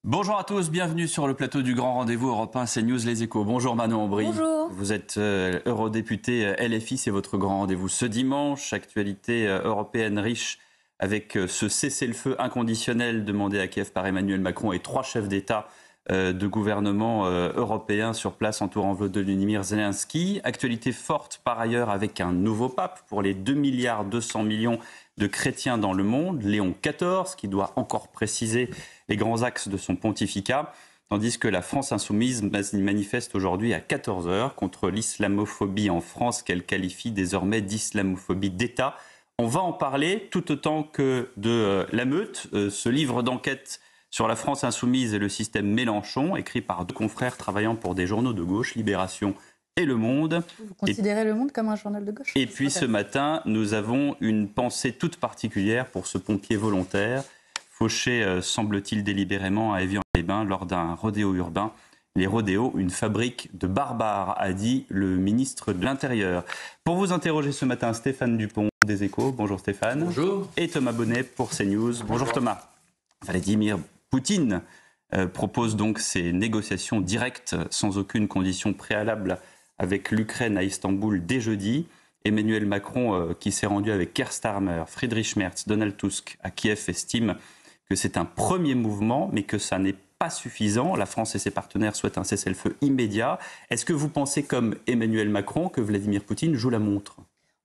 Bonjour à tous, bienvenue sur le plateau du Grand Rendez-vous Europe 1 CNews Les Échos. Bonjour Manon Aubry. Bonjour. Vous êtes eurodéputée LFI, c'est votre grand rendez-vous ce dimanche. Actualité européenne riche avec ce cessez-le-feu inconditionnel demandé à Kiev par Emmanuel Macron et 3 chefs d'État de gouvernement européens sur place entourant Volodymyr Zelensky. Actualité forte par ailleurs avec un nouveau pape pour les 2,2 milliards de chrétiens dans le monde, Léon XIV, qui doit encore préciser les grands axes de son pontificat, tandis que la France insoumise manifeste aujourd'hui à 14 h contre l'islamophobie en France qu'elle qualifie désormais d'islamophobie d'État. On va en parler tout autant que de La Meute, ce livre d'enquête sur la France insoumise et le système Mélenchon, écrit par 2 confrères travaillant pour des journaux de gauche, Libération et Le Monde. Vous considérez Le Monde comme un journal de gauche? Et puis ce matin, nous avons une pensée toute particulière pour ce pompier volontaire, fauché, semble-t-il, délibérément à Évian-les-Bains lors d'un rodéo urbain. Les rodéos, une fabrique de barbares, a dit le ministre de l'Intérieur. Pour vous interroger ce matin, Stéphane Dupont des Échos. Bonjour Stéphane. Bonjour. Et Thomas Bonnet pour CNews. Bonjour Thomas. Vladimir Poutine propose donc ces négociations directes, sans aucune condition préalable, avec l'Ukraine à Istanbul dès jeudi. Emmanuel Macron, qui s'est rendu avec Keir Starmer, Friedrich Merz, Donald Tusk à Kiev, estime que c'est un premier mouvement, mais que ça n'est pas suffisant. La France et ses partenaires souhaitent un cessez-le-feu immédiat. Est-ce que vous pensez, comme Emmanuel Macron, que Vladimir Poutine joue la montre ?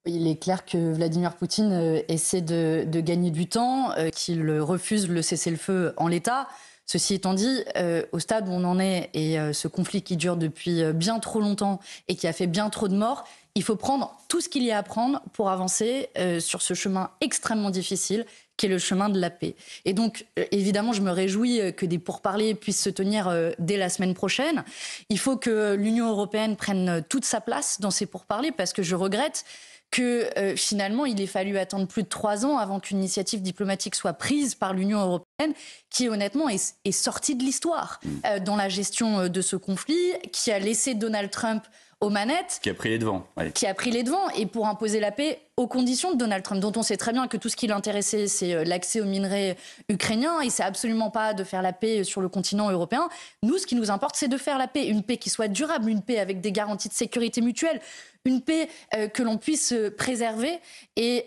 Il est clair que Vladimir Poutine essaie de gagner du temps, qu'il refuse le cessez-le-feu en l'état. Ceci étant dit, au stade où on en est et ce conflit qui dure depuis bien trop longtemps et qui a fait bien trop de morts, il faut prendre tout ce qu'il y a à prendre pour avancer sur ce chemin extrêmement difficile qui est le chemin de la paix. Et donc, évidemment, je me réjouis que des pourparlers puissent se tenir dès la semaine prochaine. Il faut que l'Union européenne prenne toute sa place dans ces pourparlers parce que je regrette que finalement, il ait fallu attendre plus de 3 ans avant qu'une initiative diplomatique soit prise par l'Union européenne, qui honnêtement est sortie de l'histoire dans la gestion de ce conflit, qui a laissé Donald Trump aux manettes. Qui a pris les devants. Ouais. Qui a pris les devants, et pour imposer la paix aux conditions de Donald Trump, dont on sait très bien que tout ce qui l'intéressait, c'est l'accès aux minerais ukrainiens, et c'est absolument pas de faire la paix sur le continent européen. Nous, ce qui nous importe, c'est de faire la paix, une paix qui soit durable, une paix avec des garanties de sécurité mutuelle, une paix que l'on puisse préserver. Et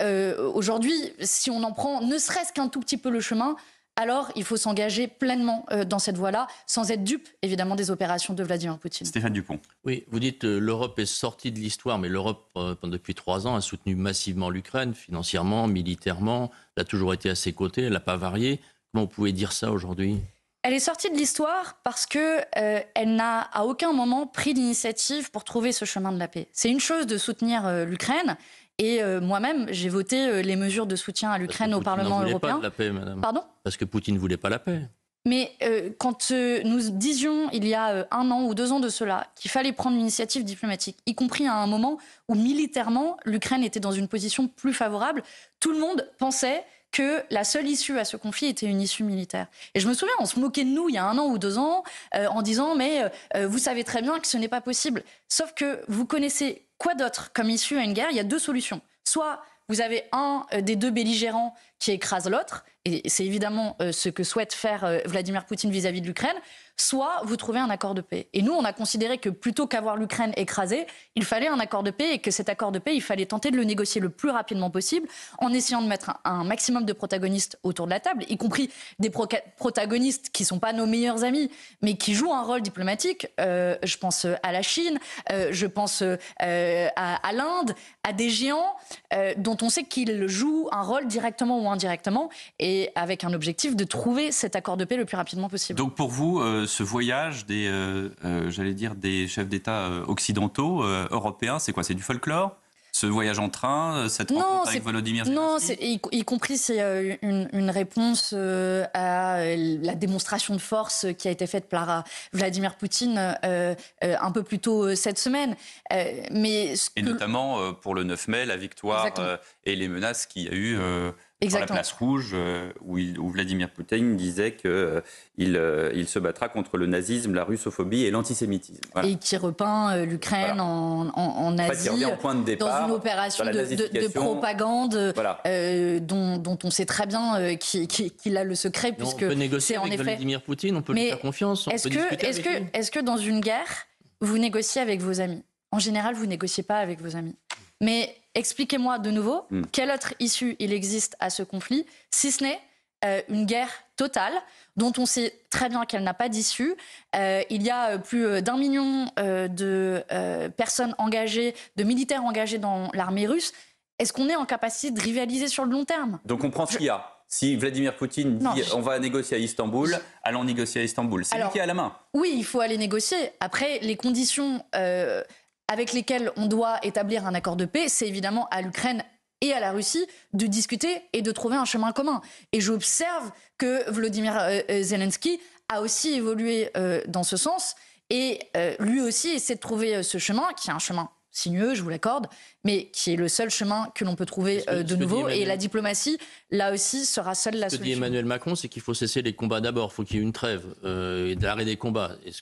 aujourd'hui, si on en prend ne serait-ce qu'un tout petit peu le chemin, alors il faut s'engager pleinement dans cette voie-là, sans être dupe, évidemment, des opérations de Vladimir Poutine. Stéphane Dupont. Oui, vous dites l'Europe est sortie de l'histoire, mais l'Europe, depuis 3 ans, a soutenu massivement l'Ukraine, financièrement, militairement. Elle a toujours été à ses côtés, elle n'a pas varié. Comment vous pouvez dire ça aujourd'hui ? Elle est sortie de l'histoire parce qu'elle n'a à aucun moment pris d'initiative pour trouver ce chemin de la paix. C'est une chose de soutenir l'Ukraine. Et moi-même, j'ai voté les mesures de soutien à l'Ukraine au Parlement européen. Pas de la paix, madame. Pardon ? Parce que Poutine ne voulait pas la paix. Mais quand nous disions, il y a 1 an ou 2 ans de cela, qu'il fallait prendre une initiative diplomatique, y compris à un moment où militairement, l'Ukraine était dans une position plus favorable, tout le monde pensait que la seule issue à ce conflit était une issue militaire. Et je me souviens, on se moquait de nous il y a 1 an ou 2 ans en disant « mais vous savez très bien que ce n'est pas possible ». Sauf que vous connaissez quoi d'autre comme issue à une guerre ? Il y a 2 solutions. Soit vous avez un des 2 belligérants qui écrase l'autre, et c'est évidemment ce que souhaite faire Vladimir Poutine vis-à-vis de l'Ukraine, soit vous trouvez un accord de paix. Et nous, on a considéré que plutôt qu'avoir l'Ukraine écrasée, il fallait un accord de paix, et que cet accord de paix, il fallait tenter de le négocier le plus rapidement possible, en essayant de mettre un maximum de protagonistes autour de la table, y compris des protagonistes qui ne sont pas nos meilleurs amis, mais qui jouent un rôle diplomatique. Je pense à la Chine, je pense à l'Inde, à des géants dont on sait qu'ils jouent un rôle directement ou indirectement, et avec un objectif de trouver cet accord de paix le plus rapidement possible. Donc pour vous, ce voyage des chefs d'État occidentaux, européens, c'est quoi ? C'est du folklore ? Ce voyage en train, cette rencontre avec Volodymyr Zelensky ? Non, y compris c'est une réponse à la démonstration de force qui a été faite par Vladimir Poutine un peu plus tôt cette semaine. Notamment pour le 9 mai, la victoire et les menaces qu'il y a eu Sur la place rouge, où Vladimir Poutine disait qu'il se battra contre le nazisme, la russophobie et l'antisémitisme. Voilà. Et qui repeint l'Ukraine en Asie, il revient au point de départ, dans une opération de propagande dont on sait très bien qu'il a le secret. On peut négocier avec Vladimir Poutine, on peut lui faire confiance. Est-ce que dans une guerre, vous négociez avec vos amis ? En général, vous ne négociez pas avec vos amis. Mais expliquez-moi de nouveau, quelle autre issue il existe à ce conflit, si ce n'est une guerre totale, dont on sait très bien qu'elle n'a pas d'issue. Il y a plus d'1 million de personnes engagées, de militaires engagés dans l'armée russe. Est-ce qu'on est en capacité de rivaliser sur le long terme ? Donc on prend ce qu'il y a. Si Vladimir Poutine dit on va négocier à Istanbul, allons négocier à Istanbul. C'est lui qui a la main. Oui, il faut aller négocier. Après, les conditions avec lesquelles on doit établir un accord de paix, c'est évidemment à l'Ukraine et à la Russie de discuter et de trouver un chemin commun. Et j'observe que Volodymyr Zelensky a aussi évolué dans ce sens et lui aussi essaie de trouver ce chemin, qui est un chemin sinueux, je vous l'accorde, mais qui est le seul chemin que l'on peut trouver de nouveau. Et la diplomatie, là aussi, sera seule la solution. Ce que dit Emmanuel Macron, c'est qu'il faut cesser les combats d'abord. Il faut qu'il y ait une trêve et de l'arrêt des combats. Et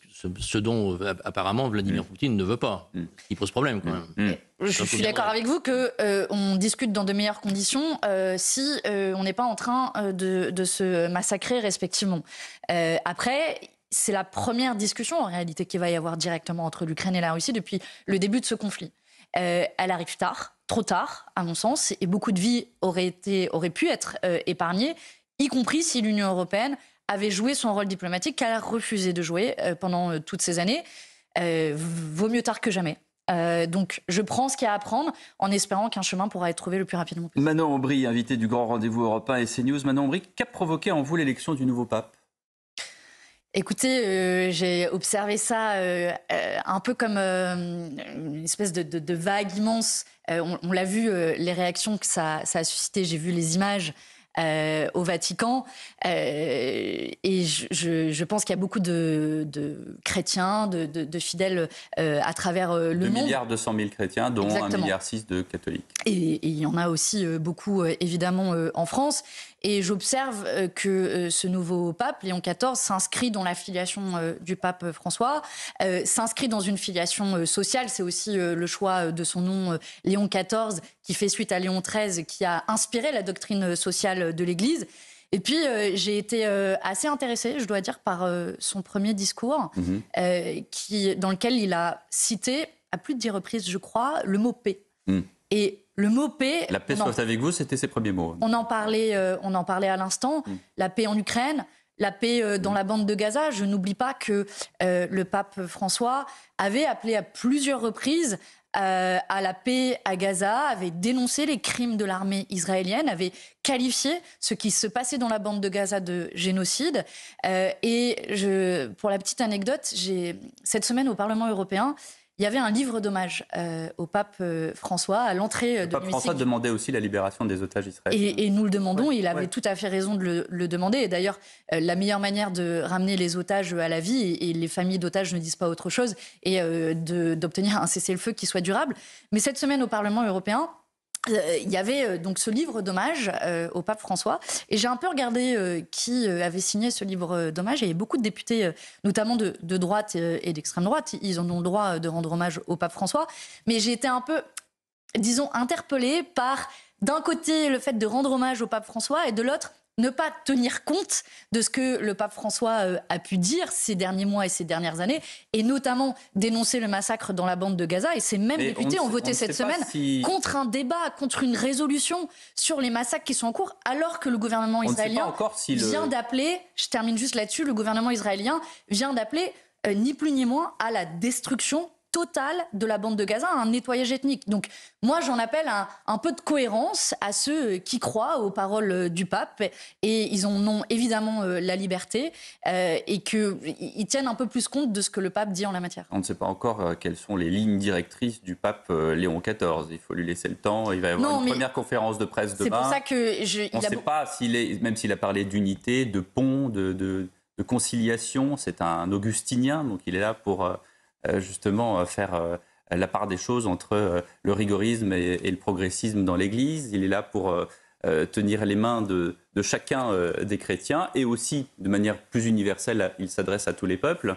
ce dont, apparemment, Vladimir Poutine ne veut pas. Il pose problème, quand même. Je suis d'accord avec vous qu'on discute dans de meilleures conditions si on n'est pas en train de se massacrer respectivement. Après... C'est la première discussion, en réalité, qu'il va y avoir directement entre l'Ukraine et la Russie depuis le début de ce conflit. Elle arrive tard, trop tard, à mon sens, et beaucoup de vies auraient pu être épargnées, y compris si l'Union européenne avait joué son rôle diplomatique qu'elle a refusé de jouer pendant toutes ces années. Vaut mieux tard que jamais. Donc je prends ce qu'il y a à prendre en espérant qu'un chemin pourra être trouvé le plus rapidement possible. Manon Aubry, invité du Grand Rendez-vous Europe 1 et CNews. Manon Aubry, qu'a provoqué en vous l'élection du nouveau pape ? Écoutez, j'ai observé ça un peu comme une espèce de vague immense. On l'a vu, les réactions que ça a suscité. J'ai vu les images au Vatican. Et je pense qu'il y a beaucoup de chrétiens, de fidèles à travers le monde. 2,2 milliard chrétiens, dont 1,6 milliard de catholiques. Et il y en a aussi beaucoup, évidemment, en France. Et j'observe que ce nouveau pape, Léon XIV, s'inscrit dans la filiation du pape François, s'inscrit dans une filiation sociale. C'est aussi le choix de son nom, Léon XIV, qui fait suite à Léon XIII, qui a inspiré la doctrine sociale de l'Église. Et puis, j'ai été assez intéressée, je dois dire, par son premier discours, dans lequel il a cité, à plus de 10 reprises, je crois, le mot paix. Et le mot paix... La paix soit avec vous, c'était ses premiers mots. On en parlait à l'instant. La paix en Ukraine, la paix dans la bande de Gaza. Je n'oublie pas que le pape François avait appelé à plusieurs reprises à la paix à Gaza, avait dénoncé les crimes de l'armée israélienne, avait qualifié ce qui se passait dans la bande de Gaza de génocide. Pour la petite anecdote, cette semaine au Parlement européen, il y avait un livre d'hommage au pape François à l'entrée de l'hémicycle. Le pape François demandait aussi la libération des otages israéliens. Et nous le demandons, il avait tout à fait raison de le demander. Et d'ailleurs, la meilleure manière de ramener les otages à la vie, et les familles d'otages ne disent pas autre chose, est d'obtenir un cessez-le-feu qui soit durable. Mais cette semaine au Parlement européen, il y avait donc ce livre d'hommage au pape François. Et j'ai un peu regardé qui avait signé ce livre d'hommage. Il y avait beaucoup de députés, notamment de droite et d'extrême droite. Ils en ont le droit de rendre hommage au pape François. Mais j'ai été un peu, disons, interpellée par, d'un côté, le fait de rendre hommage au pape François et de l'autre, ne pas tenir compte de ce que le pape François a pu dire ces derniers mois et ces dernières années, et notamment dénoncer le massacre dans la bande de Gaza. Et ces mêmes députés ont voté cette semaine contre un débat, contre une résolution sur les massacres qui sont en cours, alors que le gouvernement israélien vient d'appeler, je termine juste là-dessus, le gouvernement israélien vient d'appeler ni plus ni moins à la destruction totale de la bande de Gaza, un nettoyage ethnique. Donc moi j'en appelle un peu de cohérence à ceux qui croient aux paroles du pape, et ils en ont évidemment la liberté, et qu'ils tiennent un peu plus compte de ce que le pape dit en la matière. On ne sait pas encore quelles sont les lignes directrices du pape Léon XIV. Il faut lui laisser le temps. Il va y avoir une première conférence de presse demain. C'est pour ça que on ne sait pas même s'il a parlé d'unité, de pont, de conciliation. C'est un augustinien, donc il est là pour justement faire la part des choses entre le rigorisme et le progressisme dans l'Église. Il est là pour tenir les mains de chacun des chrétiens, et aussi, de manière plus universelle, il s'adresse à tous les peuples.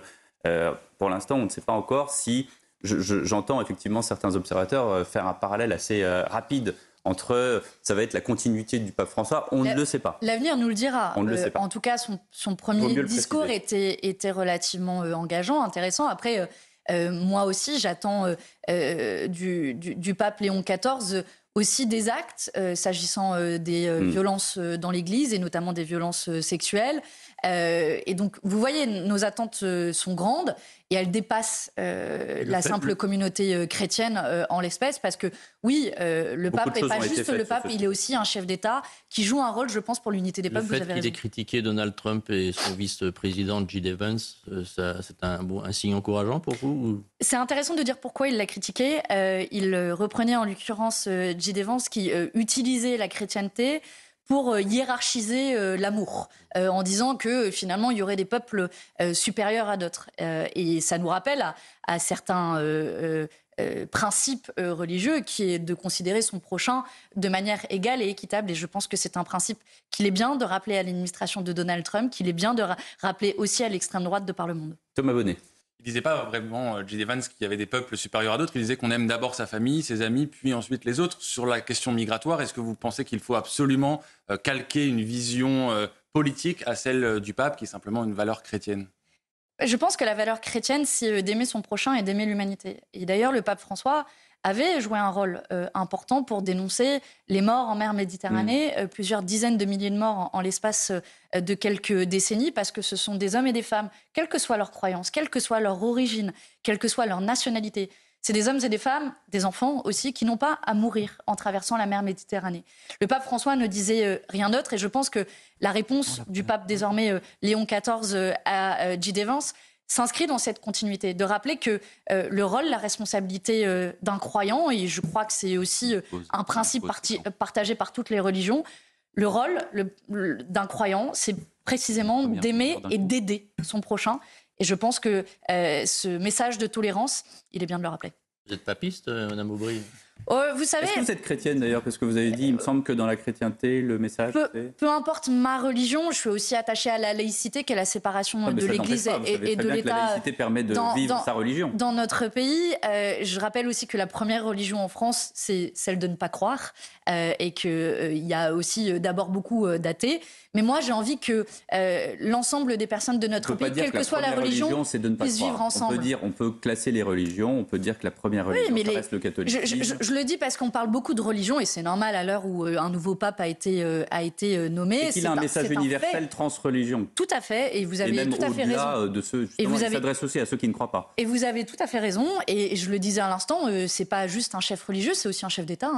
Pour l'instant, on ne sait pas encore si... J'entends effectivement certains observateurs faire un parallèle assez rapide entre ça va être la continuité du pape François, on ne le sait pas. L'avenir nous le dira. On ne le sait pas. En tout cas, son premier discours était relativement engageant, intéressant. Après, moi aussi, j'attends du pape Léon XIV aussi des actes s'agissant des violences dans l'Église, et notamment des violences sexuelles. Et donc, vous voyez, nos attentes sont grandes, et elles dépassent la simple communauté chrétienne en l'espèce, parce que oui, le pape n'est pas juste le pape, il est aussi un chef d'État qui joue un rôle, je pense, pour l'unité des peuples. Le fait qu'il ait critiqué Donald Trump et son vice-président J.D. Vance, c'est un signe encourageant pour vous? C'est intéressant de dire pourquoi il l'a critiqué. Il reprenait en l'occurrence J.D. Vance qui utilisait la chrétienté pour hiérarchiser l'amour, en disant que finalement il y aurait des peuples supérieurs à d'autres. Et ça nous rappelle à certains principes religieux, qui est de considérer son prochain de manière égale et équitable. Et je pense que c'est un principe qu'il est bien de rappeler à l'administration de Donald Trump, qu'il est bien de rappeler aussi à l'extrême droite de par le monde. Thomas Bonnet. Il ne disait pas vraiment, J.D. Vance, qu'il y avait des peuples supérieurs à d'autres. Il disait qu'on aime d'abord sa famille, ses amis, puis ensuite les autres. Sur la question migratoire, est-ce que vous pensez qu'il faut absolument calquer une vision politique à celle du pape, qui est simplement une valeur chrétienne? Je pense que la valeur chrétienne, c'est d'aimer son prochain et d'aimer l'humanité. Et d'ailleurs, le pape François avait joué un rôle important pour dénoncer les morts en mer Méditerranée, plusieurs dizaines de milliers de morts en l'espace de quelques décennies, parce que ce sont des hommes et des femmes, quelle que soit leur croyance, quelle que soit leur origine, quelle que soit leur nationalité. C'est des hommes et des femmes, des enfants aussi, qui n'ont pas à mourir en traversant la mer Méditerranée. Le pape François ne disait rien d'autre, et je pense que la réponse du pape désormais Léon XIV à J.D. Vance s'inscrit dans cette continuité, de rappeler que le rôle, la responsabilité d'un croyant, et je crois que c'est aussi un principe partagé par toutes les religions, le rôle d'un croyant, c'est précisément d'aimer et d'aider son prochain. Et je pense que ce message de tolérance, il est bien de le rappeler. Vous êtes papiste, Madame Aubry? Vous savez, est-ce que vous êtes chrétienne d'ailleurs? Parce que vous avez dit, il me semble que dans la chrétienté, le message... Peu importe ma religion, je suis aussi attachée à la laïcité, qui est la séparation de l'Église et de l'État. La laïcité permet de vivre sa religion. Dans notre pays, je rappelle aussi que la première religion en France, c'est celle de ne pas croire, et qu'il y a aussi d'abord beaucoup d'athées. Mais moi, j'ai envie que l'ensemble des personnes de notre pays, quelle que soit la religion, puissent vivre ensemble. On peut classer les religions, on peut dire que la première religion, ça reste le catholicisme. Je le dis parce qu'on parle beaucoup de religion, et c'est normal à l'heure où un nouveau pape a été nommé. Et qu'il a un message universel trans-religion. Tout à fait, et vous avez tout à fait raison. De ceux, justement, il s'adresse aussi à ceux qui ne croient pas. Et vous avez tout à fait raison, et je le disais à l'instant, c'est pas juste un chef religieux, c'est aussi un chef d'État,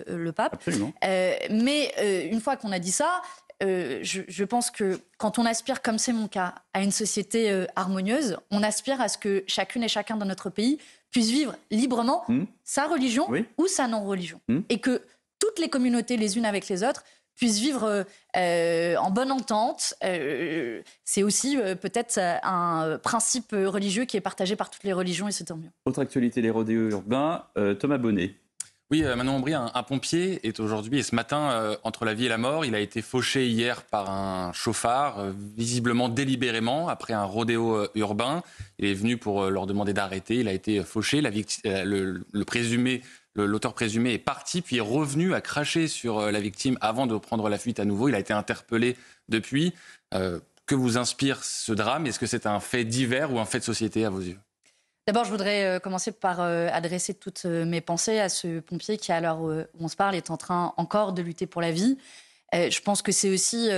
le pape. Absolument. Mais une fois qu'on a dit ça, je pense que quand on aspire, comme c'est mon cas, à une société harmonieuse, on aspire à ce que chacune et chacun dans notre pays puisse vivre librement sa religion ou sa non-religion. Et que toutes les communautés, les unes avec les autres, puissent vivre en bonne entente. C'est aussi peut-être un principe religieux qui est partagé par toutes les religions, et c'est tant mieux. Autre actualité, les rodéos urbains. Thomas Bonnet. Oui, Manon Aubry, un pompier est aujourd'hui et ce matin entre la vie et la mort. Il a été fauché hier par un chauffard, visiblement délibérément, après un rodéo urbain. Il est venu pour leur demander d'arrêter. Il a été fauché. L'auteur présumé est parti, puis est revenu à cracher sur la victime avant de prendre la fuite à nouveau. Il a été interpellé depuis. Que vous inspire ce drame? Est-ce que c'est un fait divers ou un fait de société à vos yeux? D'abord, je voudrais commencer par adresser toutes mes pensées à ce pompier qui, à l'heure où on se parle, est en train encore de lutter pour la vie. Je pense que c'est aussi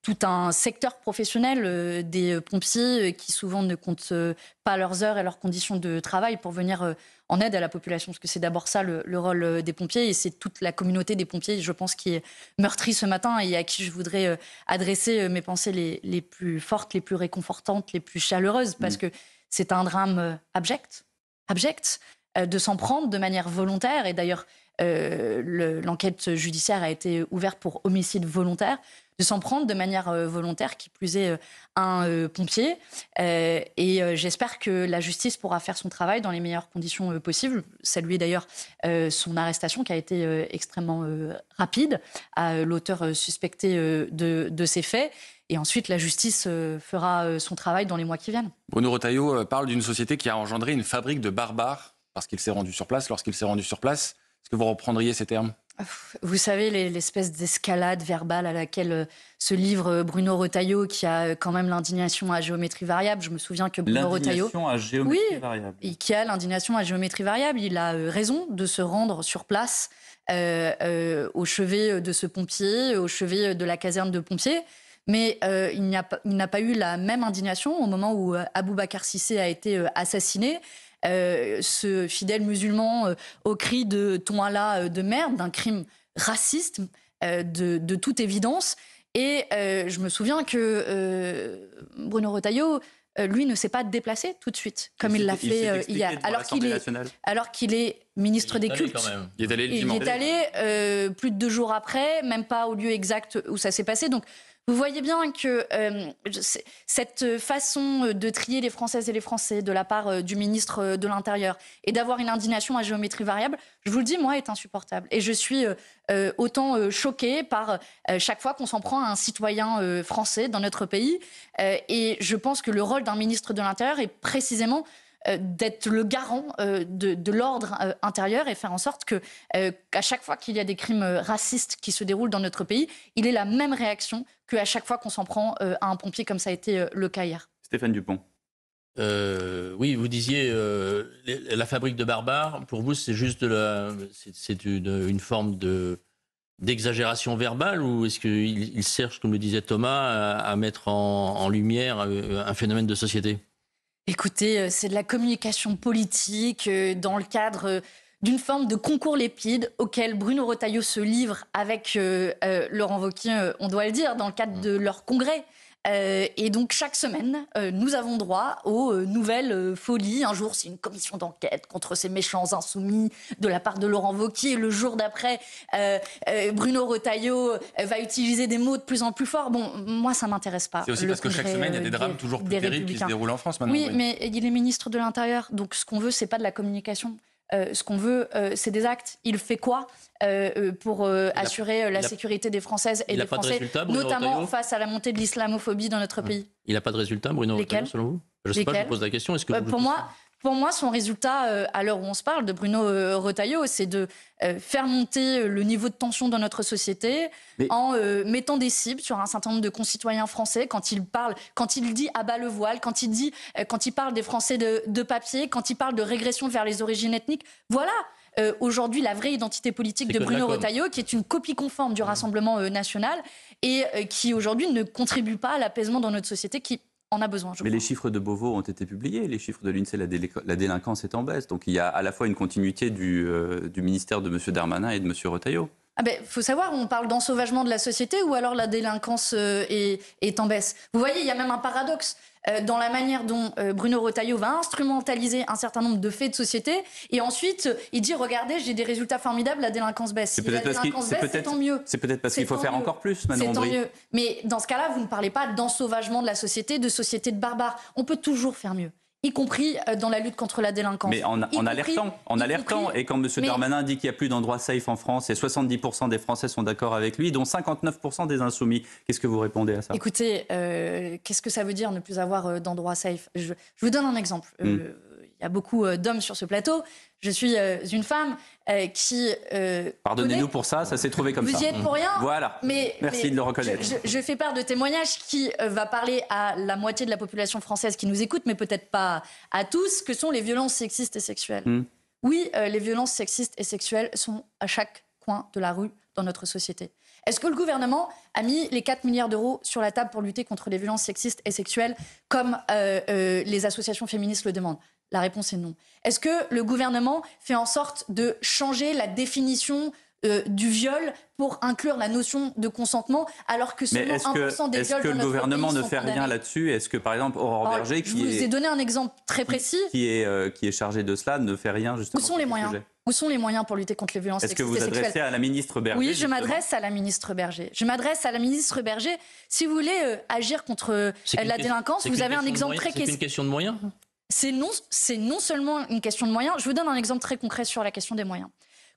tout un secteur professionnel des pompiers qui souvent ne comptent pas leurs heures et leurs conditions de travail pour venir en aide à la population, parce que c'est d'abord ça le rôle des pompiers, et c'est toute la communauté des pompiers, je pense, qui est meurtrie ce matin et à qui je voudrais adresser mes pensées les plus fortes, les plus réconfortantes, les plus chaleureuses, parce que c'est un drame abject, de s'en prendre de manière volontaire. Et d'ailleurs, l'enquête judiciaire a été ouverte pour homicide volontaire, de s'en prendre de manière volontaire, qui plus est un pompier. Et j'espère que la justice pourra faire son travail dans les meilleures conditions possibles. Saluer d'ailleurs son arrestation qui a été extrêmement rapide à l'auteur suspecté de ces faits. Et ensuite, la justice fera son travail dans les mois qui viennent. Bruno Retailleau parle d'une société qui a engendré une fabrique de barbares parce qu'il s'est rendu sur place, lorsqu'il s'est rendu sur place. Est-ce que vous reprendriez ces termes ? Vous savez, l'espèce d'escalade verbale à laquelle se livre Bruno Retailleau, qui a quand même l'indignation à géométrie variable. Je me souviens que Bruno Retailleau... L'indignation à géométrie variable. Et qui a l'indignation à géométrie variable. Il a raison de se rendre sur place au chevet de ce pompier, au chevet de la caserne de pompiers. Mais il n'a pas eu la même indignation au moment où Aboubacar Cissé a été assassiné. Ce fidèle musulman au cri de « ton Allah de merde », d'un crime raciste de toute évidence. Et je me souviens que Bruno Retailleau, lui, ne s'est pas déplacé tout de suite, comme il l'a fait hier, alors qu'il est ministre des Cultes. Il est allé le dimanche. Il est allé plus de 2 jours après, même pas au lieu exact où ça s'est passé. Donc, vous voyez bien que cette façon de trier les Françaises et les Français de la part du ministre de l'Intérieur et d'avoir une indignation à géométrie variable, je vous le dis, moi, est insupportable. Et je suis autant choquée par chaque fois qu'on s'en prend à un citoyen français dans notre pays. Et je pense que le rôle d'un ministre de l'Intérieur est précisément d'être le garant de l'ordre intérieur et faire en sorte que qu'à chaque fois qu'il y a des crimes racistes qui se déroulent dans notre pays, il ait la même réaction qu'à chaque fois qu'on s'en prend à un pompier, comme ça a été le cas hier. Stéphane Dupont. Oui, vous disiez la fabrique de barbares. Pour vous, c'est juste une forme d'exagération verbale, ou est-ce qu'il cherche, comme le disait Thomas, à mettre en lumière un phénomène de société ? Écoutez, c'est de la communication politique dans le cadre d'une forme de concours Lépide auquel Bruno Retailleau se livre avec Laurent Wauquiez, on doit le dire, dans le cadre de leur congrès. Et donc chaque semaine, nous avons droit aux nouvelles folies. Un jour, c'est une commission d'enquête contre ces méchants insoumis de la part de Laurent Wauquiez. Le jour d'après, Bruno Retailleau va utiliser des mots de plus en plus forts. Bon, moi, ça m'intéresse pas. C'est aussi parce que chaque semaine, il y a des drames toujours plus terribles qui se déroulent en France maintenant. Oui, mais il est ministre de l'Intérieur. Donc ce qu'on veut, c'est pas de la communication. Ce qu'on veut, c'est des actes. Il fait quoi pour assurer la sécurité des Françaises et des Français, notamment face à la montée de l'islamophobie dans notre pays? Il n'a pas de résultat, Bruno Retailleau, selon vous? Je ne sais pas, je vous pose la question. Est-ce que pour moi, son résultat, à l'heure où on se parle, de Bruno Retailleau, c'est de faire monter le niveau de tension dans notre société en mettant des cibles sur un certain nombre de concitoyens français quand il dit « abat le voile », quand il parle des Français de papier, quand il parle de régression vers les origines ethniques. Voilà aujourd'hui la vraie identité politique de Bruno Retailleau, qui est une copie conforme du Rassemblement national et qui aujourd'hui ne contribue pas à l'apaisement dans notre société qui en a besoin. Mais les chiffres de Beauvau ont été publiés, les chiffres de l'INSEE, la délinquance est en baisse. Donc il y a à la fois une continuité du ministère de M. Darmanin et de M. Retailleau. Faut savoir, on parle d'ensauvagement de la société ou alors la délinquance est en baisse. Vous voyez, il y a même un paradoxe dans la manière dont Bruno Retailleau va instrumentaliser un certain nombre de faits de société et ensuite il dit « Regardez, j'ai des résultats formidables, la délinquance baisse ». Si la délinquance baisse, c'est tant mieux. C'est peut-être parce qu'il faut faire encore plus, Manon Bril. C'est tant mieux. Mais dans ce cas-là, vous ne parlez pas d'ensauvagement de la société, de société de barbares. On peut toujours faire mieux, y compris dans la lutte contre la délinquance. Mais en alertant. Et quand M. Darmanin dit qu'il n'y a plus d'endroits safe en France et 70% des Français sont d'accord avec lui, dont 59% des insoumis, qu'est-ce que vous répondez à ça? Écoutez, qu'est-ce que ça veut dire ne plus avoir d'endroits safe? Je vous donne un exemple. Il y a beaucoup d'hommes sur ce plateau. Je suis une femme qui... Pardonnez-nous pour ça s'est trouvé comme ça. Vous y êtes pour rien. Voilà, merci de le reconnaître. Je fais part de témoignages qui va parler à la moitié de la population française qui nous écoute, mais peut-être pas à tous, que sont les violences sexistes et sexuelles. Oui, les violences sexistes et sexuelles sont à chaque coin de la rue dans notre société. Est-ce que le gouvernement a mis les 4 milliards d'euros sur la table pour lutter contre les violences sexistes et sexuelles comme les associations féministes le demandent? La réponse est non. Est-ce que le gouvernement fait en sorte de changer la définition du viol pour inclure la notion de consentement, alors que seulement 1% des viols dans notre pays sont condamnés. Est-ce que le gouvernement ne fait rien là-dessus? Est-ce que, par exemple, Aurore Berger, je vous ai donné un exemple très précis, qui est chargée de cela, ne fait rien justement? Où sont les moyens? Où sont les moyens pour lutter contre les violences sexistes et sexuelles? Est-ce que vous adressez à la ministre Berger? Oui, je m'adresse à la ministre Berger. Si vous voulez agir contre la délinquance, vous avez un exemple très précis. C'est une question de moyens? C'est non seulement une question de moyens. Je vous donne un exemple très concret sur la question des moyens.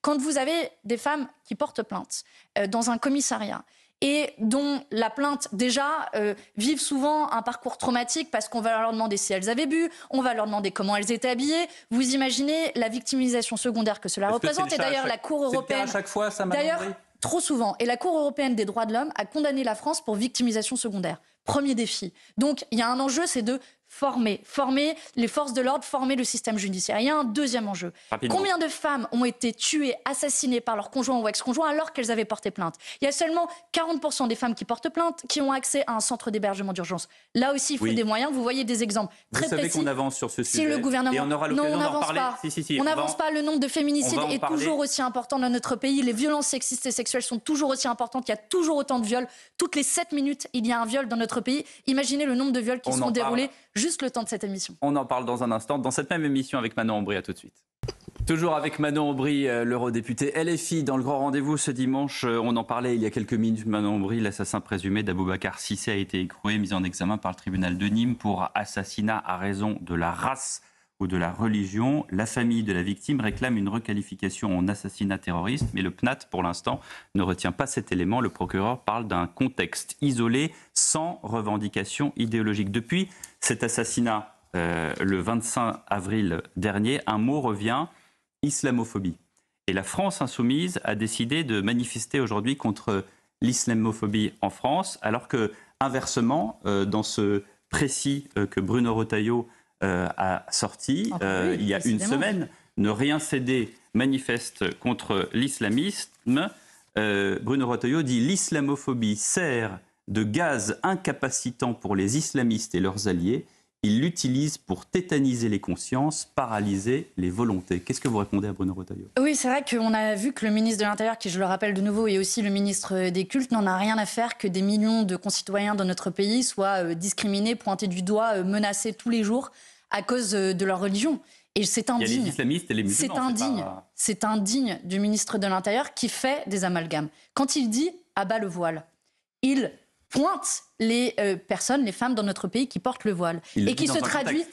Quand vous avez des femmes qui portent plainte dans un commissariat et dont la plainte, déjà, vivent souvent un parcours traumatique parce qu'on va leur demander si elles avaient bu, on va leur demander comment elles étaient habillées. Vous imaginez la victimisation secondaire que cela représente. Et d'ailleurs, la Cour européenne... C'est à chaque fois, ça m'a D'ailleurs, trop souvent. Et la Cour européenne des droits de l'homme a condamné la France pour victimisation secondaire. Premier défi. Donc, il y a un enjeu, c'est de former les forces de l'ordre, former le système judiciaire. Il y a un deuxième enjeu. Rapidement. Combien de femmes ont été tuées, assassinées par leur conjoint ou ex-conjoint alors qu'elles avaient porté plainte? Il y a seulement 40% des femmes qui portent plainte qui ont accès à un centre d'hébergement d'urgence. Là aussi, il faut des moyens. Vous voyez des exemples très précis. Vous savez qu'on avance sur ce sujet. Si le gouvernement... Et on aura l'occasion d'en parler. On n'avance pas. Le nombre de féminicides est toujours aussi important dans notre pays. Les violences sexistes et sexuelles sont toujours aussi importantes. Il y a toujours autant de viols. Toutes les 7 minutes, il y a un viol dans notre pays. Imaginez le nombre de viols qui seront déroulés juste le temps de cette émission. On en parle dans un instant, dans cette même émission avec Manon Aubry. À tout de suite. Toujours avec Manon Aubry, l'eurodéputée LFI, dans le grand rendez-vous ce dimanche. On en parlait il y a quelques minutes. Manon Aubry, l'assassin présumé d'Aboubacar Cissé, a été écroué, mis en examen par le tribunal de Nîmes pour assassinat à raison de la race ou de la religion. La famille de la victime réclame une requalification en assassinat terroriste, mais le PNAT, pour l'instant, ne retient pas cet élément. Le procureur parle d'un contexte isolé, sans revendication idéologique. Depuis cet assassinat, le 25 avril dernier, un mot revient: islamophobie. Et la France insoumise a décidé de manifester aujourd'hui contre l'islamophobie en France, alors que, inversement, dans ce précis que Bruno Retailleau a sorti il y a une semaine, ne rien céder manifeste contre l'islamisme, Bruno Retailleau dit: l'islamophobie sert de gaz incapacitant pour les islamistes et leurs alliés. Ils l'utilisent pour tétaniser les consciences, paralyser les volontés. Qu'est-ce que vous répondez à Bruno Retailleau? Oui, c'est vrai qu'on a vu que le ministre de l'Intérieur, qui, je le rappelle de nouveau, est aussi le ministre des cultes, n'en a rien à faire que des millions de concitoyens dans notre pays soient discriminés, pointés du doigt, menacés tous les jours à cause de leur religion. Et c'est indigne. Il y a les islamistes et les musulmans. C'est indigne du ministre de l'Intérieur qui fait des amalgames. Quand il dit « abat le voile », il pointe les personnes, les femmes dans notre pays qui portent le voile et qui se traduit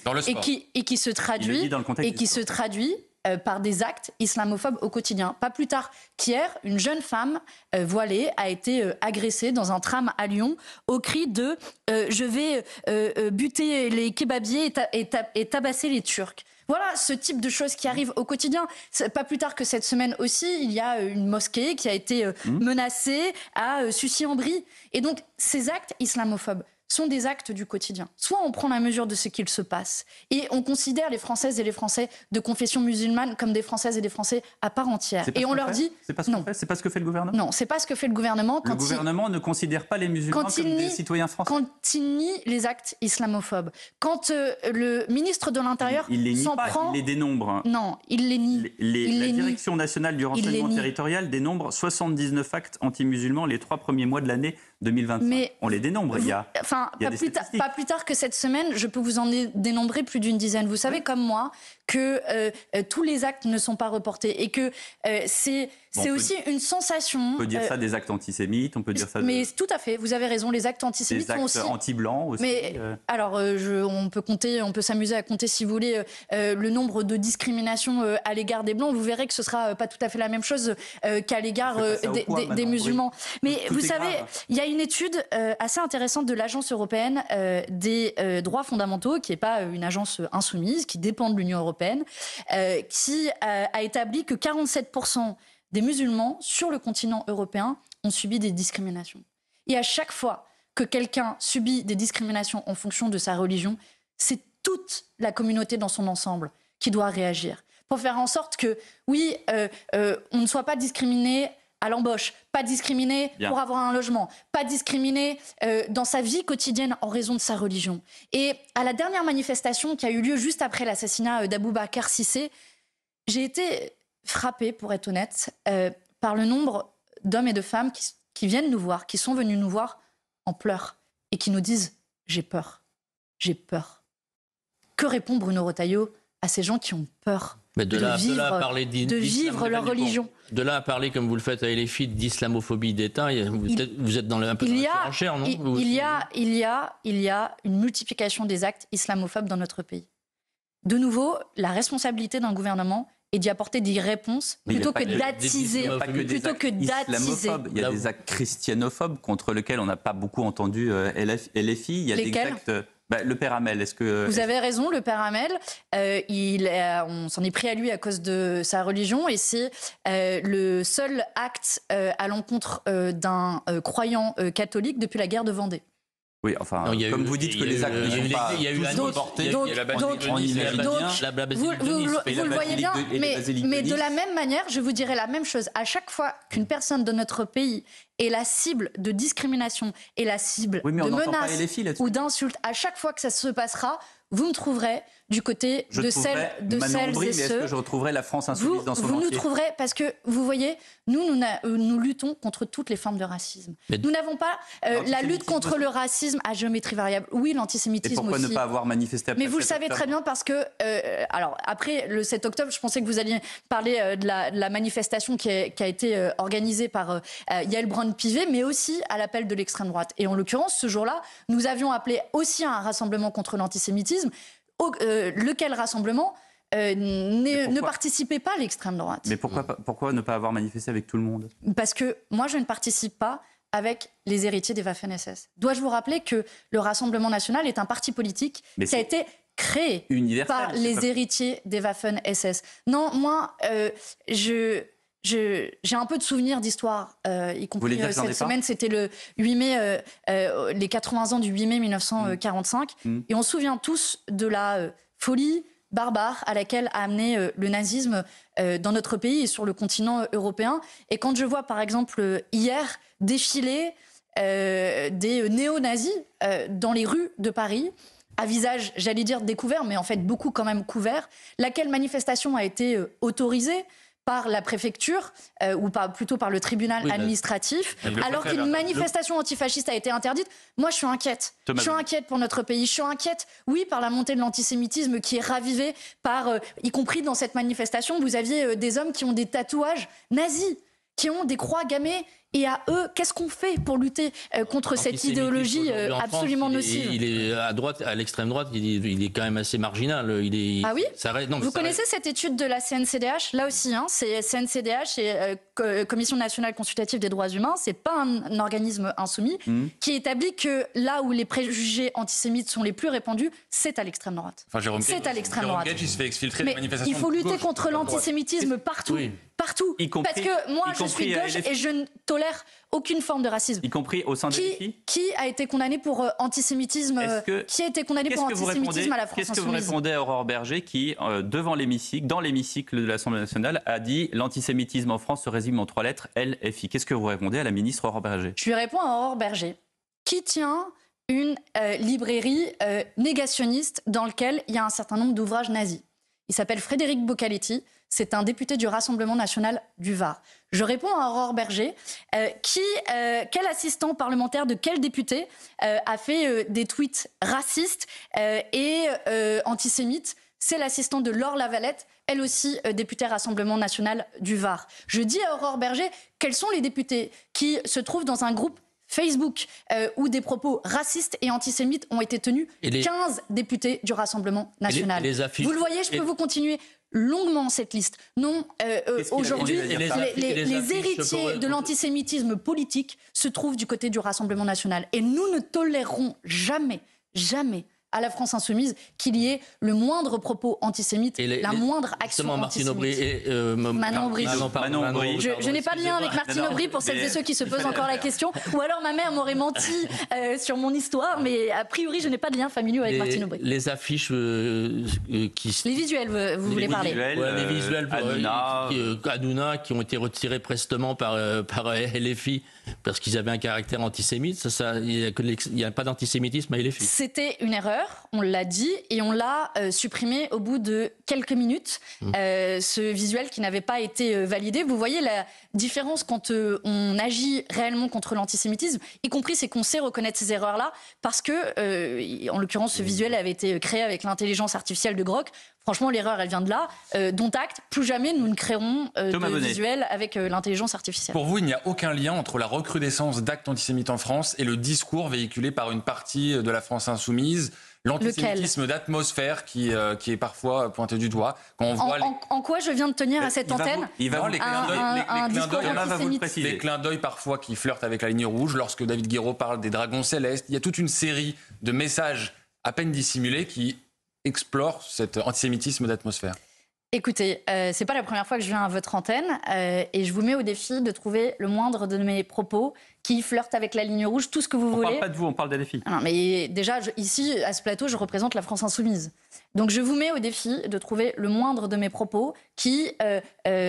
par des actes islamophobes au quotidien. Pas plus tard qu'hier, une jeune femme voilée a été agressée dans un tram à Lyon au cri de je vais buter les kebabiers et tabasser les Turcs. Voilà ce type de choses qui arrivent au quotidien. Pas plus tard que cette semaine aussi, il y a une mosquée qui a été menacée à Sucy-en-Brie. Et donc, ces actes islamophobes sont des actes du quotidien. Soit on prend la mesure de ce qu'il se passe et on considère les Françaises et les Français de confession musulmane comme des Françaises et des Français à part entière. Et on leur dit non. C'est pas ce que fait le gouvernement? Non, c'est pas ce que fait le gouvernement. Le gouvernement ne considère pas les musulmans comme des citoyens français. Quand il nie les actes islamophobes, quand le ministre de l'Intérieur s'en prend... Il les dénombre. Non, il les nie. La Direction nationale du renseignement territorial dénombre 79 actes anti-musulmans les 3 premiers mois de l'année 2025. Mais on les dénombre. Pas plus tard que cette semaine, je peux vous en dénombrer plus d'une dizaine. Vous savez comme moi que tous les actes ne sont pas reportés et que c'est aussi une sensation... On peut dire ça des actes antisémites, on peut dire ça... Mais tout à fait, vous avez raison, les actes antisémites sont aussi... Des actes anti-blancs aussi. Mais alors, on peut s'amuser à compter, si vous voulez, le nombre de discriminations à l'égard des blancs. Vous verrez que ce sera pas tout à fait la même chose qu'à l'égard des musulmans. Mais vous savez, il y a une étude assez intéressante de l'Agence européenne des droits fondamentaux, qui n'est pas une agence insoumise, qui dépend de l'Union européenne, qui a établi que 47% des musulmans sur le continent européen ont subi des discriminations. Et à chaque fois que quelqu'un subit des discriminations en fonction de sa religion, c'est toute la communauté dans son ensemble qui doit réagir pour faire en sorte que, oui, on ne soit pas discriminé à l'embauche, pas discriminé pour avoir un logement, pas discriminé dans sa vie quotidienne en raison de sa religion. Et à la dernière manifestation qui a eu lieu juste après l'assassinat d'Aboubacar Cissé, j'ai été frappée, pour être honnête, par le nombre d'hommes et de femmes qui viennent nous voir, qui sont venus nous voir en pleurs et qui nous disent « j'ai peur, j'ai peur ». Que répond Bruno Retailleau à ces gens qui ont peur Mais de là de vivre leur religion? De là à parler, comme vous le faites à LFI, d'islamophobie d'État, vous êtes dans un peu dans la surenchère, non? Il y a une multiplication des actes islamophobes dans notre pays. De nouveau, la responsabilité d'un gouvernement est d'y apporter des réponses plutôt que d'attiser. Il y a des actes christianophobes contre lesquels on n'a pas beaucoup entendu LFI. Il y a des actes... le père Hamel, est-ce que... Vous avez raison, le père Hamel, on s'en est pris à lui à cause de sa religion et c'est le seul acte à l'encontre d'un croyant catholique depuis la guerre de Vendée. Oui, enfin, comme vous dites que les actes ne sont pas tous portés, vous le voyez bien, mais de la même manière, je vous dirais la même chose. À chaque fois qu'une personne de notre pays est la cible de discrimination, est la cible de menaces ou d'insultes, à chaque fois que ça se passera, vous me trouverez du côté de celles et ceux... Est-ce que je retrouverai la France insoumise dans son entier? Vous nous trouverez, parce que, vous voyez, nous luttons contre toutes les formes de racisme. Nous n'avons pas la lutte contre le racisme à géométrie variable. Oui, l'antisémitisme aussi. Et pourquoi ne pas avoir manifesté après? Mais vous le savez très bien parce que... alors, après le 7 octobre, je pensais que vous alliez parler de la manifestation qui a été organisée par Yael Braun-Pivet, mais aussi à l'appel de l'extrême droite. Et en l'occurrence, ce jour-là, nous avions appelé aussi à un rassemblement contre l'antisémitisme, lequel rassemblement ne participait pas à l'extrême droite. Mais pourquoi ne pas avoir manifesté avec tout le monde? Parce que moi, je ne participe pas avec les héritiers des Waffen-SS. Dois-je vous rappeler que le Rassemblement national est un parti politique qui a été créé par les héritiers des Waffen-SS. Non, moi, j'ai un peu de souvenirs d'histoire, y compris cette semaine. C'était le 8 mai, les 80 ans du 8 mai 1945. Et on se souvient tous de la folie barbare à laquelle a amené le nazisme dans notre pays et sur le continent européen. Et quand je vois, par exemple, hier, défiler des néo-nazis dans les rues de Paris, à visage, j'allais dire découvert, mais en fait beaucoup quand même couvert, laquelle manifestation a été autorisée par la préfecture, ou plutôt par le tribunal administratif, alors qu'une manifestation antifasciste a été interdite. Moi, je suis inquiète. Je suis inquiète pour notre pays. Je suis inquiète, oui, par la montée de l'antisémitisme qui est ravivée par, y compris dans cette manifestation, vous aviez des hommes qui ont des tatouages nazis, qui ont des croix gammées. Et à eux, qu'est-ce qu'on fait pour lutter contre cette idéologie absolument nocive? Il est à droite, à l'extrême droite, il est quand même assez marginal. Ah oui? Vous connaissez cette étude de la CNCDH? Là aussi, c'est CNCDH, c'est Commission nationale consultative des droits humains. C'est pas un organisme insoumis qui établit que là où les préjugés antisémites sont les plus répandus, c'est à l'extrême droite. Enfin, c'est à l'extrême droite. Il se fait exfiltrer des manifestations. Il faut lutter contre l'antisémitisme partout. Oui. Partout. Parce que moi, je suis gauche et je ne tolère aucune forme de racisme. Y compris au sein de LFI? Qui a été condamné pour antisémitisme Qui a été condamné pour antisémitisme à la France Qu'est-ce que vous insoumise? répondez à Aurore Berger qui, devant l'hémicycle, dans l'hémicycle de l'Assemblée nationale, a dit l'antisémitisme en France se résume en 3 lettres, LFI. Qu'est-ce que vous répondez à la ministre Aurore Berger? Je lui réponds à Aurore Berger, qui tient une librairie négationniste dans laquelle il y a un certain nombre d'ouvrages nazis. Il s'appelle Frédéric Boccaletti. C'est un député du Rassemblement national du Var. Je réponds à Aurore Berger, quel assistant parlementaire de quel député a fait des tweets racistes et antisémites? C'est l'assistant de Laure Lavalette, elle aussi députée Rassemblement national du Var. Je dis à Aurore Berger, quels sont les députés qui se trouvent dans un groupe Facebook où des propos racistes et antisémites ont été tenus? 15 députés du Rassemblement national. Vous le voyez, je peux vous continuer longuement cette liste. Non, aujourd'hui, les héritiers de l'antisémitisme politique se trouvent du côté du Rassemblement national. Et nous ne tolérerons jamais, jamais à la France insoumise qu'il y ait le moindre propos antisémite, la moindre action antisémite. Manon Aubry. Je n'ai pas de lien avec Martine Aubry pour celles et ceux qui se posent encore la question. Ou alors ma mère m'aurait menti sur mon histoire, mais a priori je n'ai pas de lien familial avec Martine Aubry. Les affiches Les visuels, vous voulez parler? Les visuels Hanouna qui ont été retirés prestement par LFI parce qu'ils avaient un caractère antisémite. Il n'y a pas d'antisémitisme à LFI. C'était une erreur. erreur, on l'a dit, et on l'a supprimé au bout de quelques minutes, ce visuel qui n'avait pas été validé. Vous voyez la différence quand on agit réellement contre l'antisémitisme, y compris c'est qu'on sait reconnaître ces erreurs-là, parce que, en l'occurrence, ce visuel avait été créé avec l'intelligence artificielle de Grok. Franchement, l'erreur, elle vient de là. Dont acte, plus jamais nous ne créerons de visuel avec l'intelligence artificielle. Pour vous, il n'y a aucun lien entre la recrudescence d'actes antisémites en France et le discours véhiculé par une partie de la France insoumise, l'antisémitisme d'atmosphère qui est parfois pointé du doigt. Quand on voit en quoi je viens de tenir à cette antenne les clins d'œil parfois qui flirtent avec la ligne rouge, lorsque David Guiraud parle des dragons célestes, il y a toute une série de messages à peine dissimulés qui explore cet antisémitisme d'atmosphère. Écoutez, c'est pas la première fois que je viens à votre antenne et je vous mets au défi de trouver le moindre de mes propos qui flirtent avec la ligne rouge, tout ce que vous voulez. On parle pas de vous, on parle d'LFI. Non, mais déjà, ici, à ce plateau, je représente la France insoumise. Donc je vous mets au défi de trouver le moindre de mes propos qui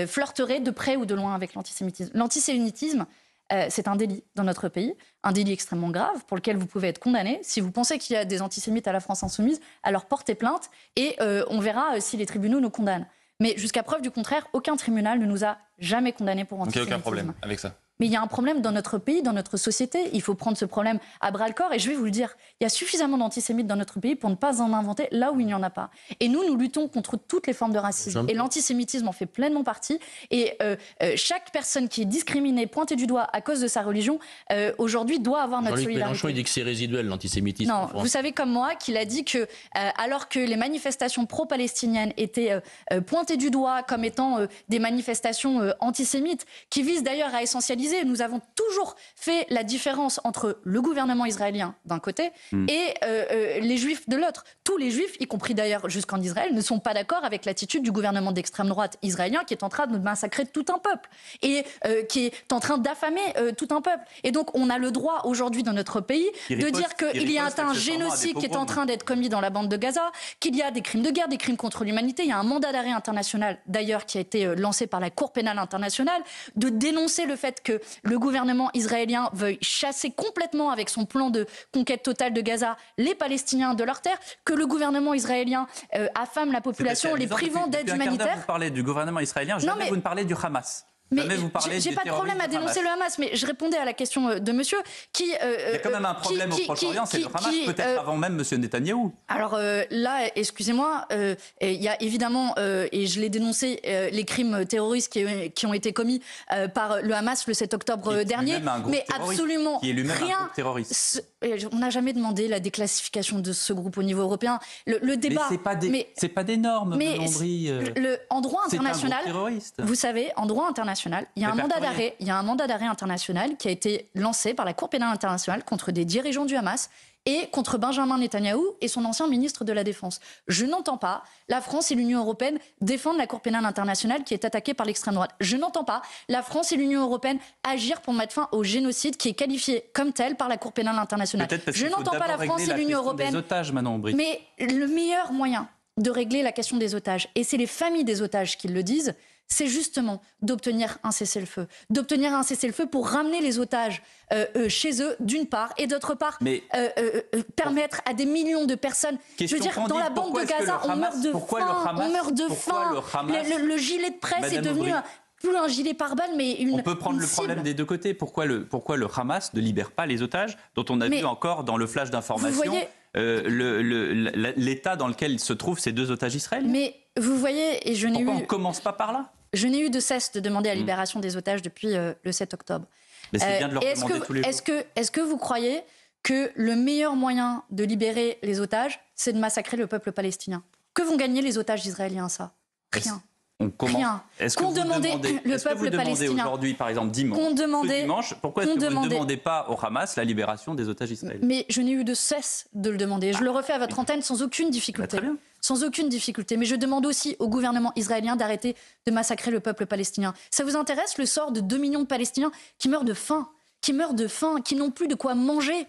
flirterait de près ou de loin avec l'antisémitisme. L'antisémitisme, c'est un délit dans notre pays, un délit extrêmement grave pour lequel vous pouvez être condamné. Si vous pensez qu'il y a des antisémites à la France insoumise, alors portez plainte et on verra si les tribunaux nous condamnent. Mais jusqu'à preuve du contraire, aucun tribunal ne nous a jamais condamnés pour antisémitisme. Donc il n'y a aucun problème avec ça. Mais il y a un problème dans notre pays, dans notre société. Il faut prendre ce problème à bras-le-corps. Et je vais vous le dire, il y a suffisamment d'antisémites dans notre pays pour ne pas en inventer là où il n'y en a pas. Et nous luttons contre toutes les formes de racisme. Et l'antisémitisme en fait pleinement partie. Et chaque personne qui est discriminée, pointée du doigt à cause de sa religion, aujourd'hui doit avoir notre solidarité. Mélenchon, il dit que c'est résiduel, l'antisémitisme. Non, vous savez comme moi qu'il a dit que, alors que les manifestations pro-palestiniennes étaient pointées du doigt comme étant des manifestations antisémites, qui visent d'ailleurs à essentialiser. Nous avons toujours fait la différence entre le gouvernement israélien d'un côté et les juifs de l'autre. Tous les juifs, y compris d'ailleurs jusqu'en Israël, ne sont pas d'accord avec l'attitude du gouvernement d'extrême droite israélien qui est en train de massacrer tout un peuple et qui est en train d'affamer tout un peuple. Et donc on a le droit aujourd'hui dans notre pays de dire qu'il y a un génocide qui est en train d'être commis dans la bande de Gaza, qu'il y a des crimes de guerre, des crimes contre l'humanité. Il y a un mandat d'arrêt international d'ailleurs qui a été lancé par la Cour pénale internationale de dénoncer le fait que le gouvernement israélien veuille chasser complètement avec son plan de conquête totale de Gaza les Palestiniens de leur terre, que le gouvernement israélien affame la population en les privant d'aide humanitaire. Vous parlez du gouvernement israélien, jamais vous ne parlez du Hamas. Mais j'ai pas de problème à dénoncer le Hamas, mais je répondais à la question de monsieur qui... il y a quand même un problème au Proche-Orient, c'est le Hamas, peut-être avant même monsieur Netanyahou. Alors là, excusez-moi, il y a évidemment, et je l'ai dénoncé, les crimes terroristes qui ont été commis par le Hamas le 7 octobre dernier, mais absolument rien. On n'a jamais demandé la déclassification de ce groupe au niveau européen. Le débat... Mais c'est pas des normes, en droit international, vous savez, en droit international, il y a un mandat d'arrêt international qui a été lancé par la Cour pénale internationale contre des dirigeants du Hamas et contre Benjamin Netanyahou et son ancien ministre de la Défense. Je n'entends pas la France et l'Union européenne défendre la Cour pénale internationale qui est attaquée par l'extrême droite. Je n'entends pas la France et l'Union européenne agir pour mettre fin au génocide qui est qualifié comme tel par la Cour pénale internationale. Je n'entends pas la France et l'Union européenne. Otages, mais le meilleur moyen de régler la question des otages, et c'est les familles des otages qui le disent, c'est justement d'obtenir un cessez-le-feu. D'obtenir un cessez-le-feu pour ramener les otages chez eux, d'une part, et d'autre part, permettre à des millions de personnes... Je veux dire, dans la bande de Gaza, on meurt de faim. Le gilet de presse est devenu... plus un gilet pare-balles, mais on peut prendre le problème des deux côtés. Pourquoi le Hamas ne libère pas les otages, dont on a vu encore dans le flash d'information l'état dans lequel se trouvent ces deux otages israéliens. Mais vous voyez, et je n'ai Pourquoi on ne commence pas par là ? Je n'ai eu de cesse de demander la libération des otages depuis le 7 octobre. Mais c'est bien de leur demander tous les jours. Est-ce que vous croyez que le meilleur moyen de libérer les otages, c'est de massacrer le peuple palestinien ? Que vont gagner les otages israéliens, ça ? Rien. Rien. Est-ce que vous demandez aujourd'hui, par exemple, dimanche, pourquoi est-ce que vous ne demandez pas au Hamas la libération des otages israéliens ? Mais je n'ai eu de cesse de le demander. Je le refais à votre antenne sans aucune difficulté. Très bien. Sans aucune difficulté. Mais je demande aussi au gouvernement israélien d'arrêter de massacrer le peuple palestinien. Ça vous intéresse le sort de 2 millions de Palestiniens qui meurent de faim, qui n'ont plus de quoi manger ?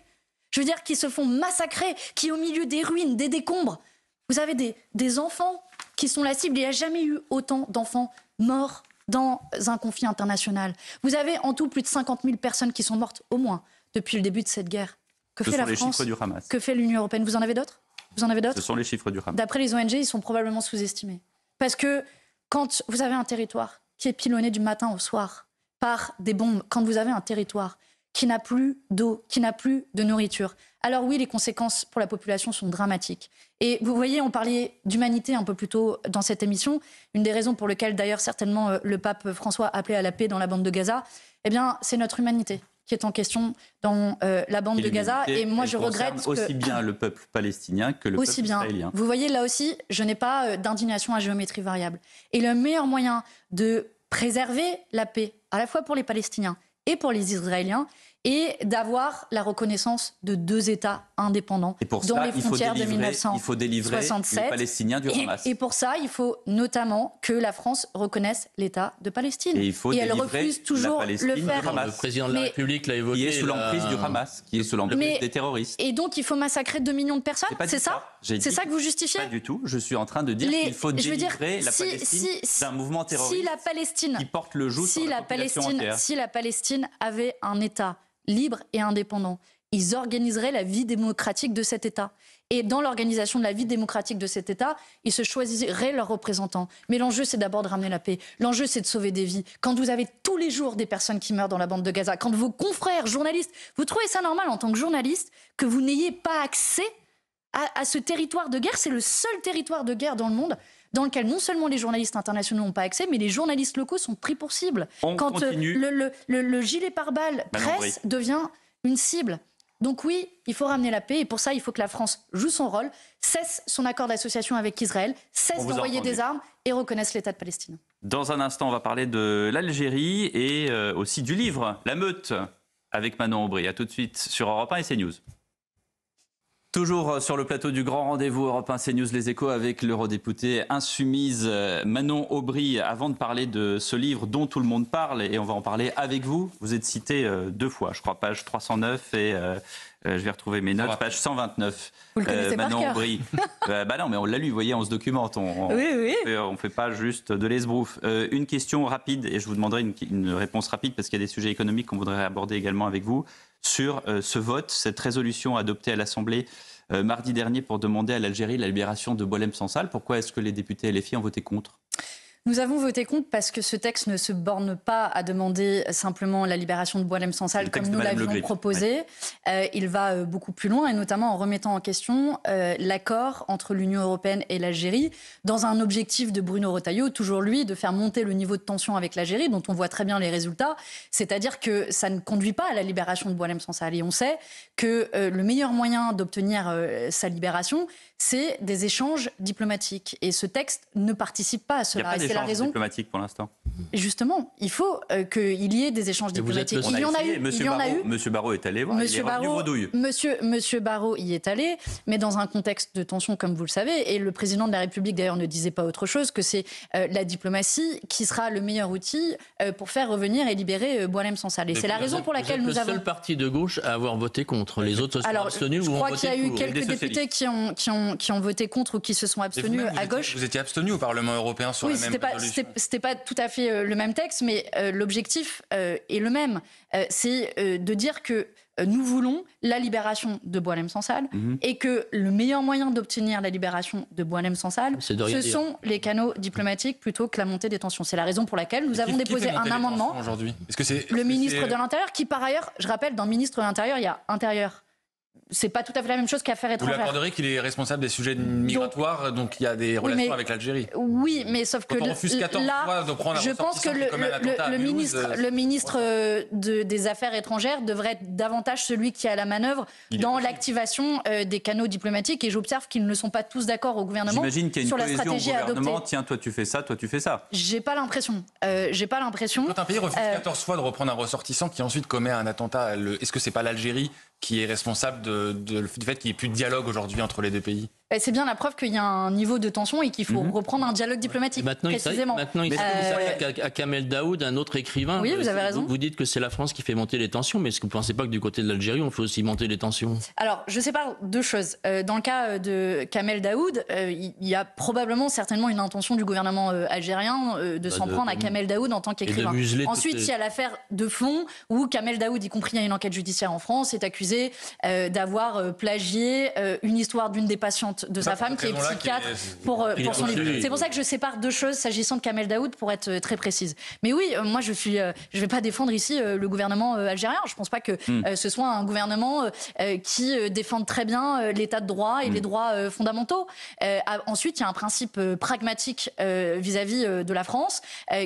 Je veux dire, qui se font massacrer, qui au milieu des ruines, des décombres. Vous avez des enfants qui sont la cible. Il n'y a jamais eu autant d'enfants morts dans un conflit international. Vous avez en tout plus de 50 000 personnes qui sont mortes, au moins, depuis le début de cette guerre. Que fait la France ? Que fait l'Union européenne ? Vous en avez d'autres ? Vous en avez d'autres? Ce sont les chiffres du Hamas. D'après les ONG, ils sont probablement sous-estimés. Parce que quand vous avez un territoire qui est pilonné du matin au soir par des bombes, quand vous avez un territoire qui n'a plus d'eau, qui n'a plus de nourriture, alors oui, les conséquences pour la population sont dramatiques. Et vous voyez, on parlait d'humanité un peu plus tôt dans cette émission. Une des raisons pour lesquelles, d'ailleurs, certainement, le pape François appelait à la paix dans la bande de Gaza, eh bien, c'est notre humanité qui est en question dans la bande de Gaza. Et moi, je regrette que... aussi bien le peuple palestinien que le peuple israélien. Vous voyez, là aussi, je n'ai pas d'indignation à géométrie variable. Et le meilleur moyen de préserver la paix, à la fois pour les Palestiniens et pour les Israéliens, et d'avoir la reconnaissance de 2 États indépendants dans les frontières de 1967. Il faut délivrer les Palestiniens du Hamas. Et pour ça, il faut notamment que la France reconnaisse l'État de Palestine. Et il faut elle refuse toujours le faire. Le président de la République l'a évoqué. Qui est sous l'emprise du Hamas, qui est sous l'emprise des terroristes. Et donc, il faut massacrer 2 millions de personnes, c'est ça? C'est ça que vous justifiez? Pas du tout. Je suis en train de dire qu'il faut délivrer la Palestine d'un mouvement terroriste qui porte le joug sur la population entière. Si la Palestine avait un État libre et indépendant, ils organiseraient la vie démocratique de cet État. Et dans l'organisation de la vie démocratique de cet État, ils se choisiraient leurs représentants. Mais l'enjeu, c'est d'abord de ramener la paix. L'enjeu, c'est de sauver des vies. Quand vous avez tous les jours des personnes qui meurent dans la bande de Gaza, quand vos confrères journalistes, vous trouvez ça normal en tant que journaliste que vous n'ayez pas accès à ce territoire de guerre? C'est le seul territoire de guerre dans le monde dans lequel non seulement les journalistes internationaux n'ont pas accès, mais les journalistes locaux sont pris pour cible. Quand le gilet pare-balles presse devient une cible. Donc oui, il faut ramener la paix, et pour ça, il faut que la France joue son rôle, cesse son accord d'association avec Israël, cesse d'envoyer des armes et reconnaisse l'État de Palestine. Dans un instant, on va parler de l'Algérie et aussi du livre « La Meute » avec Manon Aubry. A tout de suite sur Europe 1 et CNews. Toujours sur le plateau du grand rendez-vous Europe 1 CNews Les Échos avec l'eurodéputée insoumise Manon Aubry. Avant de parler de ce livre dont tout le monde parle, et on va en parler avec vous, vous êtes cité 2 fois, je crois, page 309 et je vais retrouver mes notes, page 129. Vous le connaissez Manon par cœur. Aubry. Bah non, mais on l'a lu, vous voyez, on se documente. Oui. On fait pas juste de l'esbrouf. Une question rapide, et je vous demanderai une réponse rapide parce qu'il y a des sujets économiques qu'on voudrait aborder également avec vous. Sur ce vote, cette résolution adoptée à l'Assemblée mardi dernier pour demander à l'Algérie la libération de Boualem Sansal. Pourquoi est-ce que les députés LFI ont voté contre ? Nous avons voté contre parce que ce texte ne se borne pas à demander simplement la libération de Boualem Sansal comme nous l'avions proposé. Ouais. Il va beaucoup plus loin, et notamment en remettant en question l'accord entre l'Union européenne et l'Algérie dans un objectif de Bruno Retailleau, toujours lui, de faire monter le niveau de tension avec l'Algérie, dont on voit très bien les résultats. C'est-à-dire que ça ne conduit pas à la libération de Boualem Sansal. Et on sait que le meilleur moyen d'obtenir sa libération, c'est des échanges diplomatiques. Et ce texte ne participe pas à cela. C'est la raison diplomatique pour l'instant. Justement, il faut qu'il y ait des échanges diplomatiques. Il y en a eu. Monsieur Barrot est allé voir. Monsieur Barrot y est allé, mais dans un contexte de tension, comme vous le savez. Et le président de la République, d'ailleurs, ne disait pas autre chose que c'est la diplomatie qui sera le meilleur outil pour faire revenir et libérer Boualem Sansal. Et c'est la raison pour laquelle nous avons... le seul parti de gauche à avoir voté contre. Les autres se sont abstenus ou ont voté pour. Je crois qu'il y a eu quelques députés qui ont voté contre ou qui se sont abstenus à gauche. Vous étiez abstenus au Parlement européen sur la même résolution. C'était pas tout à fait le même texte, mais l'objectif est le même. C'est de dire que nous voulons la libération de Boualem Sansal et que le meilleur moyen d'obtenir la libération de Boualem Sansal, ce sont les canaux diplomatiques plutôt que la montée des tensions. C'est la raison pour laquelle nous avons déposé un amendement. Le ministre de l'Intérieur, qui par ailleurs, je rappelle, dans le ministre de l'Intérieur, il y a intérieur. C'est pas tout à fait la même chose qu'affaires étrangères. Vous l'accorderez qu'il est responsable des sujets migratoires, donc il y a des relations avec l'Algérie. Oui, mais sauf que on refuse 14 fois de prendre un je pense que le ministre des Affaires étrangères devrait être davantage celui qui a la manœuvre dans l'activation des canaux diplomatiques, et j'observe qu'ils ne sont pas tous d'accord au gouvernement sur la stratégie à adopter. Tiens, toi tu fais ça, toi tu fais ça. J'ai pas l'impression. Quand un pays refuse 14 fois de reprendre un ressortissant qui ensuite commet un attentat, est-ce que c'est pas l'Algérie qui est responsable du fait qu'il n'y ait plus de dialogue aujourd'hui entre les 2 pays? C'est bien la preuve qu'il y a un niveau de tension et qu'il faut reprendre un dialogue diplomatique. Précisément. Maintenant, il s'attaque à Kamel Daoud, un autre écrivain. Oui, vous avez raison. Vous dites que c'est la France qui fait monter les tensions, mais est-ce que vous ne pensez pas que du côté de l'Algérie, on fait aussi monter les tensions? Alors, je sépare 2 choses. Dans le cas de Kamel Daoud, il y a probablement, certainement, une intention du gouvernement algérien de s'en prendre à Kamel Daoud en tant qu'écrivain. Ensuite, il y a l'affaire de fond où Kamel Daoud, y compris il y a une enquête judiciaire en France, est accusé d'avoir plagié une histoire d'une des patientes plainte de sa femme qui est psychiatre pour son livre. C'est pour ça que je sépare deux choses s'agissant de Kamel Daoud pour être très précise. Mais oui, moi je vais pas défendre ici le gouvernement algérien. Je pense pas que ce soit un gouvernement qui défende très bien l'état de droit et les droits fondamentaux. Ensuite, il y a un principe pragmatique vis-à-vis de la France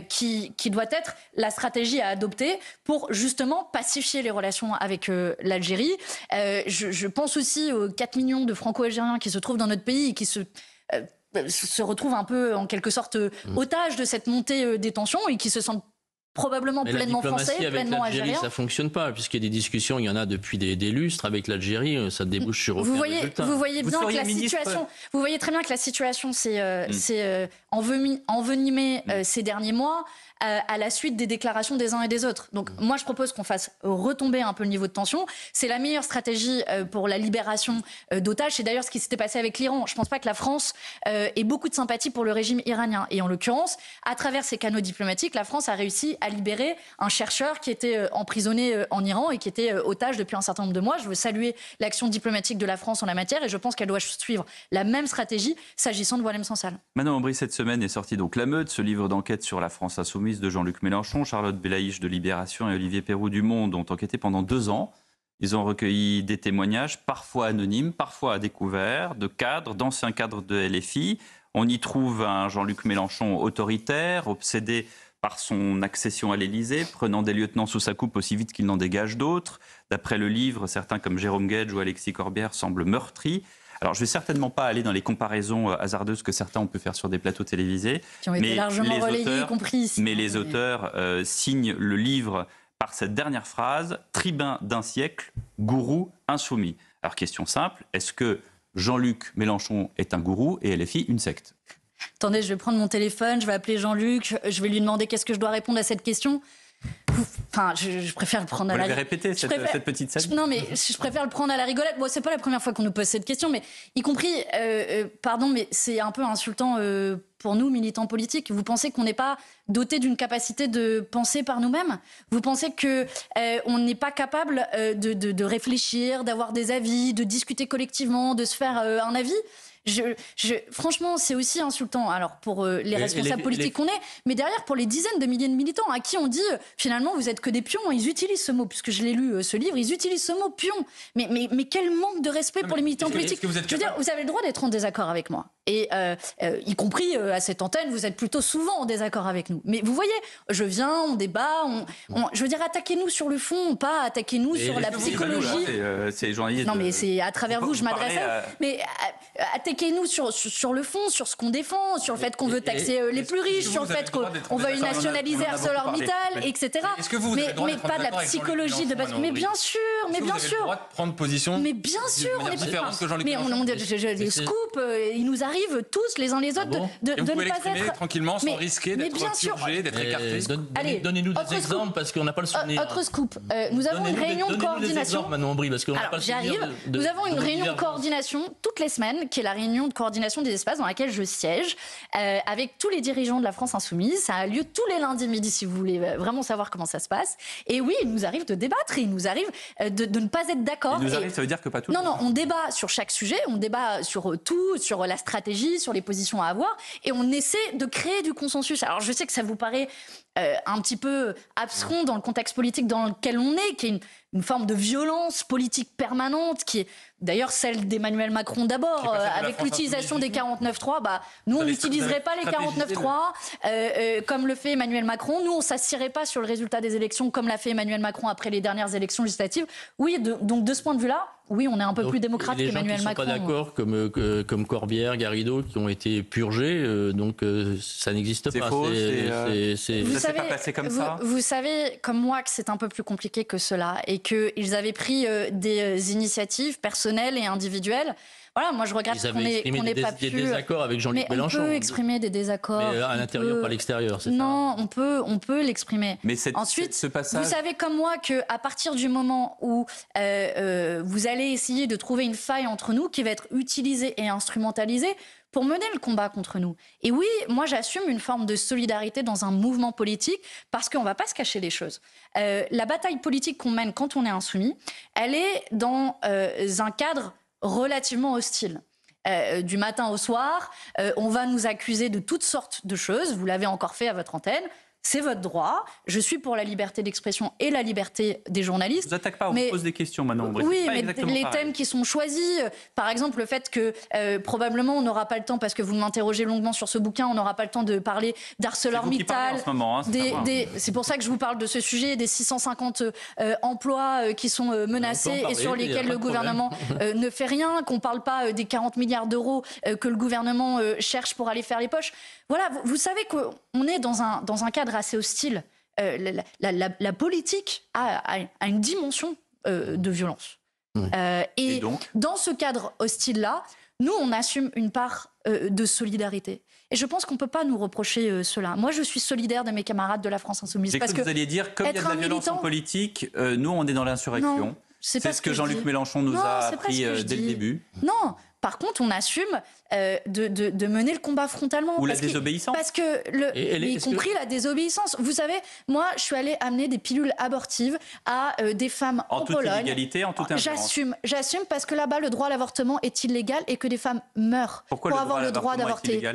qui doit être la stratégie à adopter pour justement pacifier les relations avec l'Algérie. Je pense aussi aux 4 millions de Franco-Algériens qui se trouvent dans notre pays et qui se retrouvent un peu en quelque sorte otages de cette montée des tensions et qui se sentent probablement pleinement français, pleinement algérien. Ça fonctionne pas, puisqu'il y a des discussions, il y en a depuis des lustres avec l'Algérie, ça débouche sur aucun résultat. Vous voyez bien que la situation, vous voyez très bien que la situation s'est envenimée ces derniers mois. À la suite des déclarations des uns et des autres. Donc moi, je propose qu'on fasse retomber un peu le niveau de tension. C'est la meilleure stratégie pour la libération d'otages. C'est d'ailleurs ce qui s'était passé avec l'Iran. Je ne pense pas que la France ait beaucoup de sympathie pour le régime iranien. Et en l'occurrence, à travers ces canaux diplomatiques, la France a réussi à libérer un chercheur qui était emprisonné en Iran et qui était otage depuis un certain nombre de mois. Je veux saluer l'action diplomatique de la France en la matière et je pense qu'elle doit suivre la même stratégie s'agissant de Boualem Sansal. Manon Aubry, cette semaine est sorti donc La Meute, ce livre d'enquête sur la France insoumise de Jean-Luc Mélenchon. Charlotte Belaïch de Libération et Olivier Perroux du Monde ont enquêté pendant 2 ans. Ils ont recueilli des témoignages, parfois anonymes, parfois à découvert, de cadres, d'anciens cadres de LFI. On y trouve un Jean-Luc Mélenchon autoritaire, obsédé par son accession à l'Élysée, prenant des lieutenants sous sa coupe aussi vite qu'il n'en dégage d'autres. D'après le livre, certains comme Jérôme Guedj ou Alexis Corbière semblent meurtris. Alors, je ne vais certainement pas aller dans les comparaisons hasardeuses que certains ont pu faire sur des plateaux télévisés. Qui ont été largement relayés, y compris ici. Mais les auteurs signent le livre par cette dernière phrase, « Tribun d'un siècle, gourou insoumis ». Alors, question simple, est-ce que Jean-Luc Mélenchon est un gourou et LFI une secte ? Attendez, je vais prendre mon téléphone, je vais appeler Jean-Luc, je vais lui demander qu'est-ce que je dois répondre à cette question. Enfin, je préfère le prendre à la rigolade. Vous l'avez répété, cette petite scène ? Non, mais je préfère le prendre à la rigolade. Bon, c'est pas la première fois qu'on nous pose cette question, mais y compris, pardon, mais c'est un peu insultant pour nous, militants politiques. Vous pensez qu'on n'est pas doté d'une capacité de penser par nous-mêmes ? Vous pensez qu'on n'est pas capable de réfléchir, d'avoir des avis, de discuter collectivement, de se faire un avis ? Franchement, c'est aussi insultant. Alors pour les responsables politiques qu'on est, mais derrière pour les dizaines de milliers de militants à qui on dit finalement vous êtes que des pions. Ils utilisent ce mot, puisque je l'ai lu ce livre. Ils utilisent ce mot pion. Mais quel manque de respect pour les militants politiques. Je veux dire, vous avez le droit d'être en désaccord avec moi. Et y compris à cette antenne, vous êtes plutôt souvent en désaccord avec nous. Mais vous voyez, je viens, on débat, je veux dire, attaquez-nous sur le fond, pas attaquez-nous sur la psychologie. C'est journaliste. Non, mais c'est à travers vous, je m'adresse à vous. Mais attaquez-nous sur le fond, sur ce qu'on défend, sur le fait qu'on veut taxer les plus riches, sur le fait qu'on veut nationaliser ArcelorMittal, etc. Mais pas de la psychologie de base. Mais bien sûr, mais bien sûr. Droit de prendre position. Mais bien sûr, mais les scoops, ils nous arrivent tous les uns les autres de ne pas être tranquillement sans risquer d'être purgé, d'être écarté. Donnez-nous des exemples parce qu'on n'a pas le souvenir. Autre scoop. Nous avons une réunion de coordination. Nous avons une réunion de coordination toutes les semaines, qui est la réunion de coordination des espaces dans laquelle je siège, avec tous les dirigeants de la France insoumise. Ça a lieu tous les lundis midi si vous voulez vraiment savoir comment ça se passe. Et oui, il nous arrive de débattre et il nous arrive de ne pas être d'accord. Il nous arrive, ça veut dire que pas tout. Non, on débat sur chaque sujet, on débat sur tout, sur la stratégie, sur les positions à avoir, et on essaie de créer du consensus. Alors je sais que ça vous paraît un petit peu abscon dans le contexte politique dans lequel on est, qui est une forme de violence politique permanente, qui est d'ailleurs celle d'Emmanuel Macron d'abord, avec l'utilisation des 49.3. Nous, on n'utiliserait pas les 49.3 comme le fait Emmanuel Macron. Nous, on ne s'assierait pas sur le résultat des élections comme l'a fait Emmanuel Macron après les dernières élections législatives. Oui, donc de ce point de vue-là, oui, on est un peu plus démocrate qu'Emmanuel Macron. Les gens qui ne sont pas d'accord, comme Corbière, Garrido, qui ont été purgés, donc ça n'existe pas. C'est faux, ça s'est pas passé comme ça. Vous savez, comme moi, que c'est un peu plus compliqué que cela et qu'ils avaient pris des initiatives personnelles et individuelles. Voilà, moi je regrette qu'on n'ait pas pu... des désaccords avec Jean-Luc Mélenchon. On peut exprimer des désaccords. Mais à l'intérieur, pas à l'extérieur, c'est ça ? Non, on peut l'exprimer. Mais ensuite, ce passage... vous savez comme moi qu'à partir du moment où vous allez essayer de trouver une faille entre nous qui va être utilisée et instrumentalisée pour mener le combat contre nous. Et oui, moi j'assume une forme de solidarité dans un mouvement politique parce qu'on ne va pas se cacher les choses. La bataille politique qu'on mène quand on est insoumis, elle est dans un cadre relativement hostile. du matin au soir. On va nous accuser de toutes sortes de choses. Vous l'avez encore fait à votre antenne. C'est votre droit. Je suis pour la liberté d'expression et la liberté des journalistes. Je ne vous attaque pas, on vous pose des questions maintenant. Oui, mais les thèmes qui sont choisis, par exemple le fait que probablement on n'aura pas le temps, parce que vous m'interrogez longuement sur ce bouquin, on n'aura pas le temps de parler d'ArcelorMittal. C'est pour ça que je vous parle de ce sujet, des 650 emplois qui sont menacés et sur lesquels le gouvernement ne fait rien, qu'on ne parle pas des 40 milliards d'euros que le gouvernement cherche pour aller faire les poches. Voilà, vous savez qu'on est dans un cadre assez hostile. La politique a une dimension de violence. Et donc, dans ce cadre hostile-là, nous, on assume une part de solidarité. Et je pense qu'on ne peut pas nous reprocher cela. Moi, je suis solidaire de mes camarades de la France Insoumise. J'ai cru que vous alliez dire, comme il y a de la violence en politique, nous, on est dans l'insurrection. C'est ce que Jean-Luc Mélenchon nous a appris dès le début. Non. Par contre, on assume de mener le combat frontalement. Ou la désobéissance. Parce que, y compris la désobéissance. Vous savez, moi, je suis allée amener des pilules abortives à des femmes en Pologne. En toute illégalité, en toute ingérence. J'assume parce que là-bas, le droit à l'avortement est illégal et que des femmes meurent pour avoir le droit d'avorter.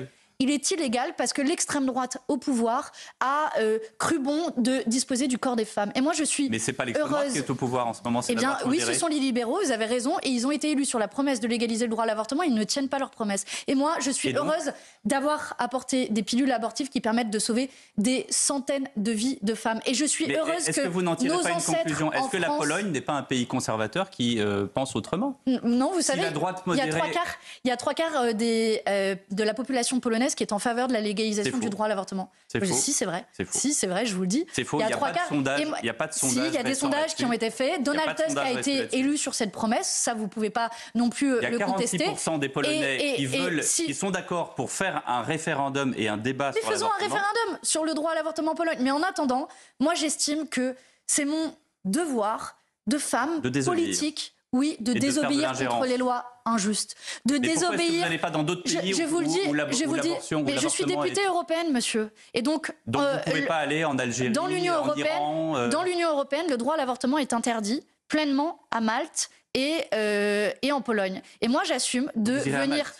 Il est illégal parce que l'extrême droite au pouvoir a cru bon de disposer du corps des femmes. Et moi, je suis Mais c'est pas l'extrême droite qui est au pouvoir en ce moment. Eh bien, oui, ce sont les libéraux, vous avez raison, et ils ont été élus sur la promesse de légaliser le droit à l'avortement, ils ne tiennent pas leur promesse. Et moi, je suis heureuse d'avoir apporté des pilules abortives qui permettent de sauver des centaines de vies de femmes. Et je suis heureuse que vous n'en tirez nos pas une ancêtres conclusion? Est-ce que la France... Pologne n'est pas un pays conservateur qui pense autrement? Non, vous savez, la droite il y a trois quarts de la population polonaise qui est en faveur de la légalisation du droit à l'avortement. Si, c'est vrai. Si, c'est vrai, je vous le dis. C'est faux, il n'y a pas de sondage. Il n'y a pas de sondage. Si, il y a des sondages qui ont été faits. Donald Tusk a été élu sur cette promesse. Ça, vous ne pouvez pas non plus le contester. Il y a 46% des Polonais qui sont d'accord pour faire un référendum et un débat sur l'avortement. Mais faisons un référendum sur le droit à l'avortement en Pologne. Mais en attendant, moi, j'estime que c'est mon devoir de femme politique... Oui, de désobéir contre les lois injustes. De désobéir. Pourquoi vous n'allez pas dans d'autres pays où l'avortion mais je suis députée européenne, monsieur. Et donc vous ne pouvez pas aller en Algérie, dans l'Union européenne, Iran, dans l'Union européenne, le droit à l'avortement est interdit pleinement à Malte et en Pologne. Et moi, j'assume de venir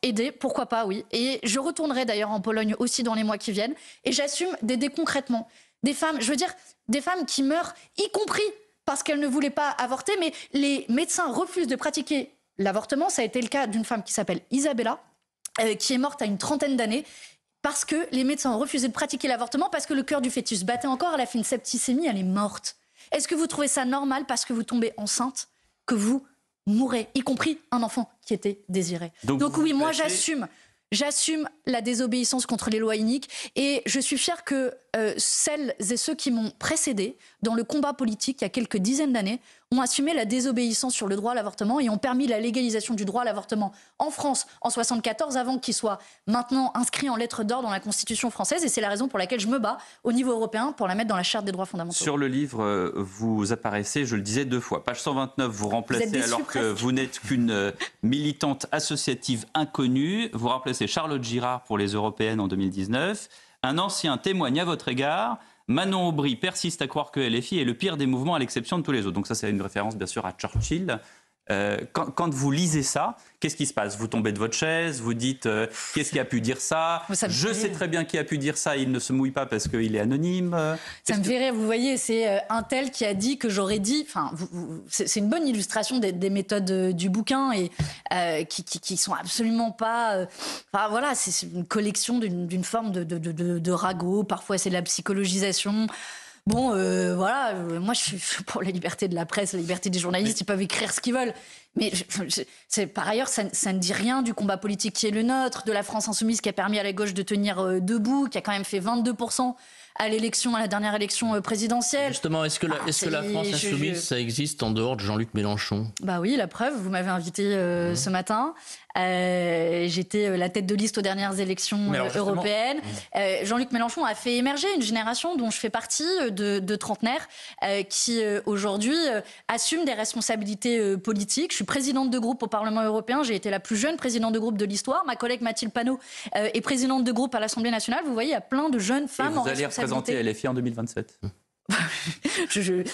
aider, pourquoi pas, oui. Et je retournerai d'ailleurs en Pologne aussi dans les mois qui viennent. Et j'assume d'aider concrètement des femmes, je veux dire, des femmes qui meurent, y compris parce qu'elle ne voulait pas avorter, mais les médecins refusent de pratiquer l'avortement. Ça a été le cas d'une femme qui s'appelle Isabella, qui est morte à une trentaine d'années, parce que les médecins ont refusé de pratiquer l'avortement, parce que le cœur du fœtus battait encore, elle a fait une septicémie, elle est morte. Est-ce que vous trouvez ça normal, parce que vous tombez enceinte, que vous mourrez, y compris un enfant qui était désiré? Donc oui, moi j'assume la désobéissance contre les lois iniques et je suis fière que celles et ceux qui m'ont précédé dans le combat politique il y a quelques dizaines d'années ont assumé la désobéissance sur le droit à l'avortement et ont permis la légalisation du droit à l'avortement en France en 1974 avant qu'il soit maintenant inscrit en lettres d'or dans la Constitution française. Et c'est la raison pour laquelle je me bats au niveau européen pour la mettre dans la Charte des droits fondamentaux. Sur le livre, vous apparaissez, je le disais 2 fois. Page 129, vous remplacez, alors que vous n'êtes qu'une militante associative inconnue, vous remplacez Charlotte Girard pour les européennes en 2019. Un ancien témoigne à votre égard. Manon Aubry persiste à croire que LFI est le pire des mouvements à l'exception de tous les autres. Donc ça, c'est une référence bien sûr à Churchill. Quand vous lisez ça, qu'est-ce qui se passe? Vous tombez de votre chaise, vous dites qu'est-ce qui a pu dire ça? Je sais très bien qui a pu dire ça, il ne se mouille pas parce qu'il est anonyme. Ça me fait rire, vous voyez, c'est un tel qui a dit que j'aurais dit... Enfin, c'est une bonne illustration des méthodes du bouquin et qui sont absolument pas... Enfin voilà, c'est une collection d'une forme de ragot, parfois c'est de la psychologisation... Bon, voilà, moi je suis pour la liberté de la presse, la liberté des journalistes, ils peuvent écrire ce qu'ils veulent. Mais par ailleurs, ça ne dit rien du combat politique qui est le nôtre, de la France Insoumise qui a permis à la gauche de tenir debout, qui a quand même fait 22% à la dernière élection présidentielle. Justement, est-ce que la France Insoumise, ça existe en dehors de Jean-Luc Mélenchon? Bah oui, la preuve, vous m'avez invité ce matin. J'étais la tête de liste aux dernières élections européennes. Jean-Luc Mélenchon a fait émerger une génération dont je fais partie de trentenaires qui aujourd'hui assument des responsabilités politiques. Je suis présidente de groupe au Parlement européen. J'ai été la plus jeune présidente de groupe de l'histoire. Ma collègue Mathilde Panot est présidente de groupe à l'Assemblée nationale. Vous voyez, il y a plein de jeunes femmes en responsabilité. Vous allez représenter LFI en 2027.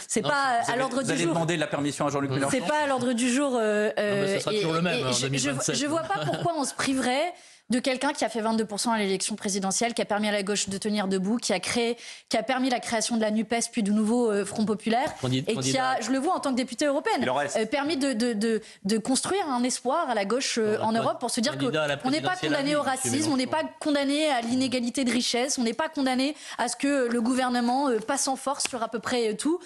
C'est pas à l'ordre du jour. Vous allez demander la permission à Jean-Luc Mélenchon? C'est pas à l'ordre du jour. Ce sera toujours le même en 2027. Je vois pas pourquoi on se priverait de quelqu'un qui a fait 22% à l'élection présidentielle, qui a permis à la gauche de tenir debout, qui a permis la création de la NUPES puis du nouveau Front Populaire, et qui a, je le vois en tant que députée européenne, permis de construire un espoir à la gauche en Europe pour se dire qu'on n'est pas condamné au racisme, on n'est pas condamné à l'inégalité de richesse, on n'est pas condamné à ce que le gouvernement passe en force sur à peu près tout.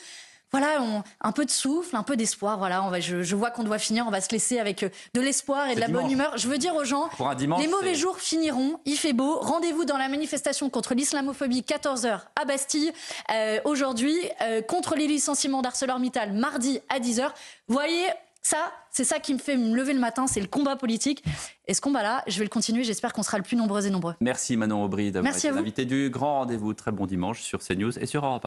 Voilà, un peu de souffle, un peu d'espoir. Voilà, je vois qu'on doit finir. On va se laisser avec de l'espoir et de la bonne humeur. Je veux dire aux gens, les mauvais jours finiront. Il fait beau. Rendez-vous dans la manifestation contre l'islamophobie, 14h à Bastille. Aujourd'hui, contre les licenciements d'ArcelorMittal, mardi à 10h. Vous voyez, ça, c'est ça qui me fait me lever le matin. C'est le combat politique. Et ce combat-là, je vais le continuer. J'espère qu'on sera le plus nombreux et nombreux. Merci Manon Aubry d'avoir été l'invité du Grand Rendez-vous. Très bon dimanche sur CNews et sur Europe 1.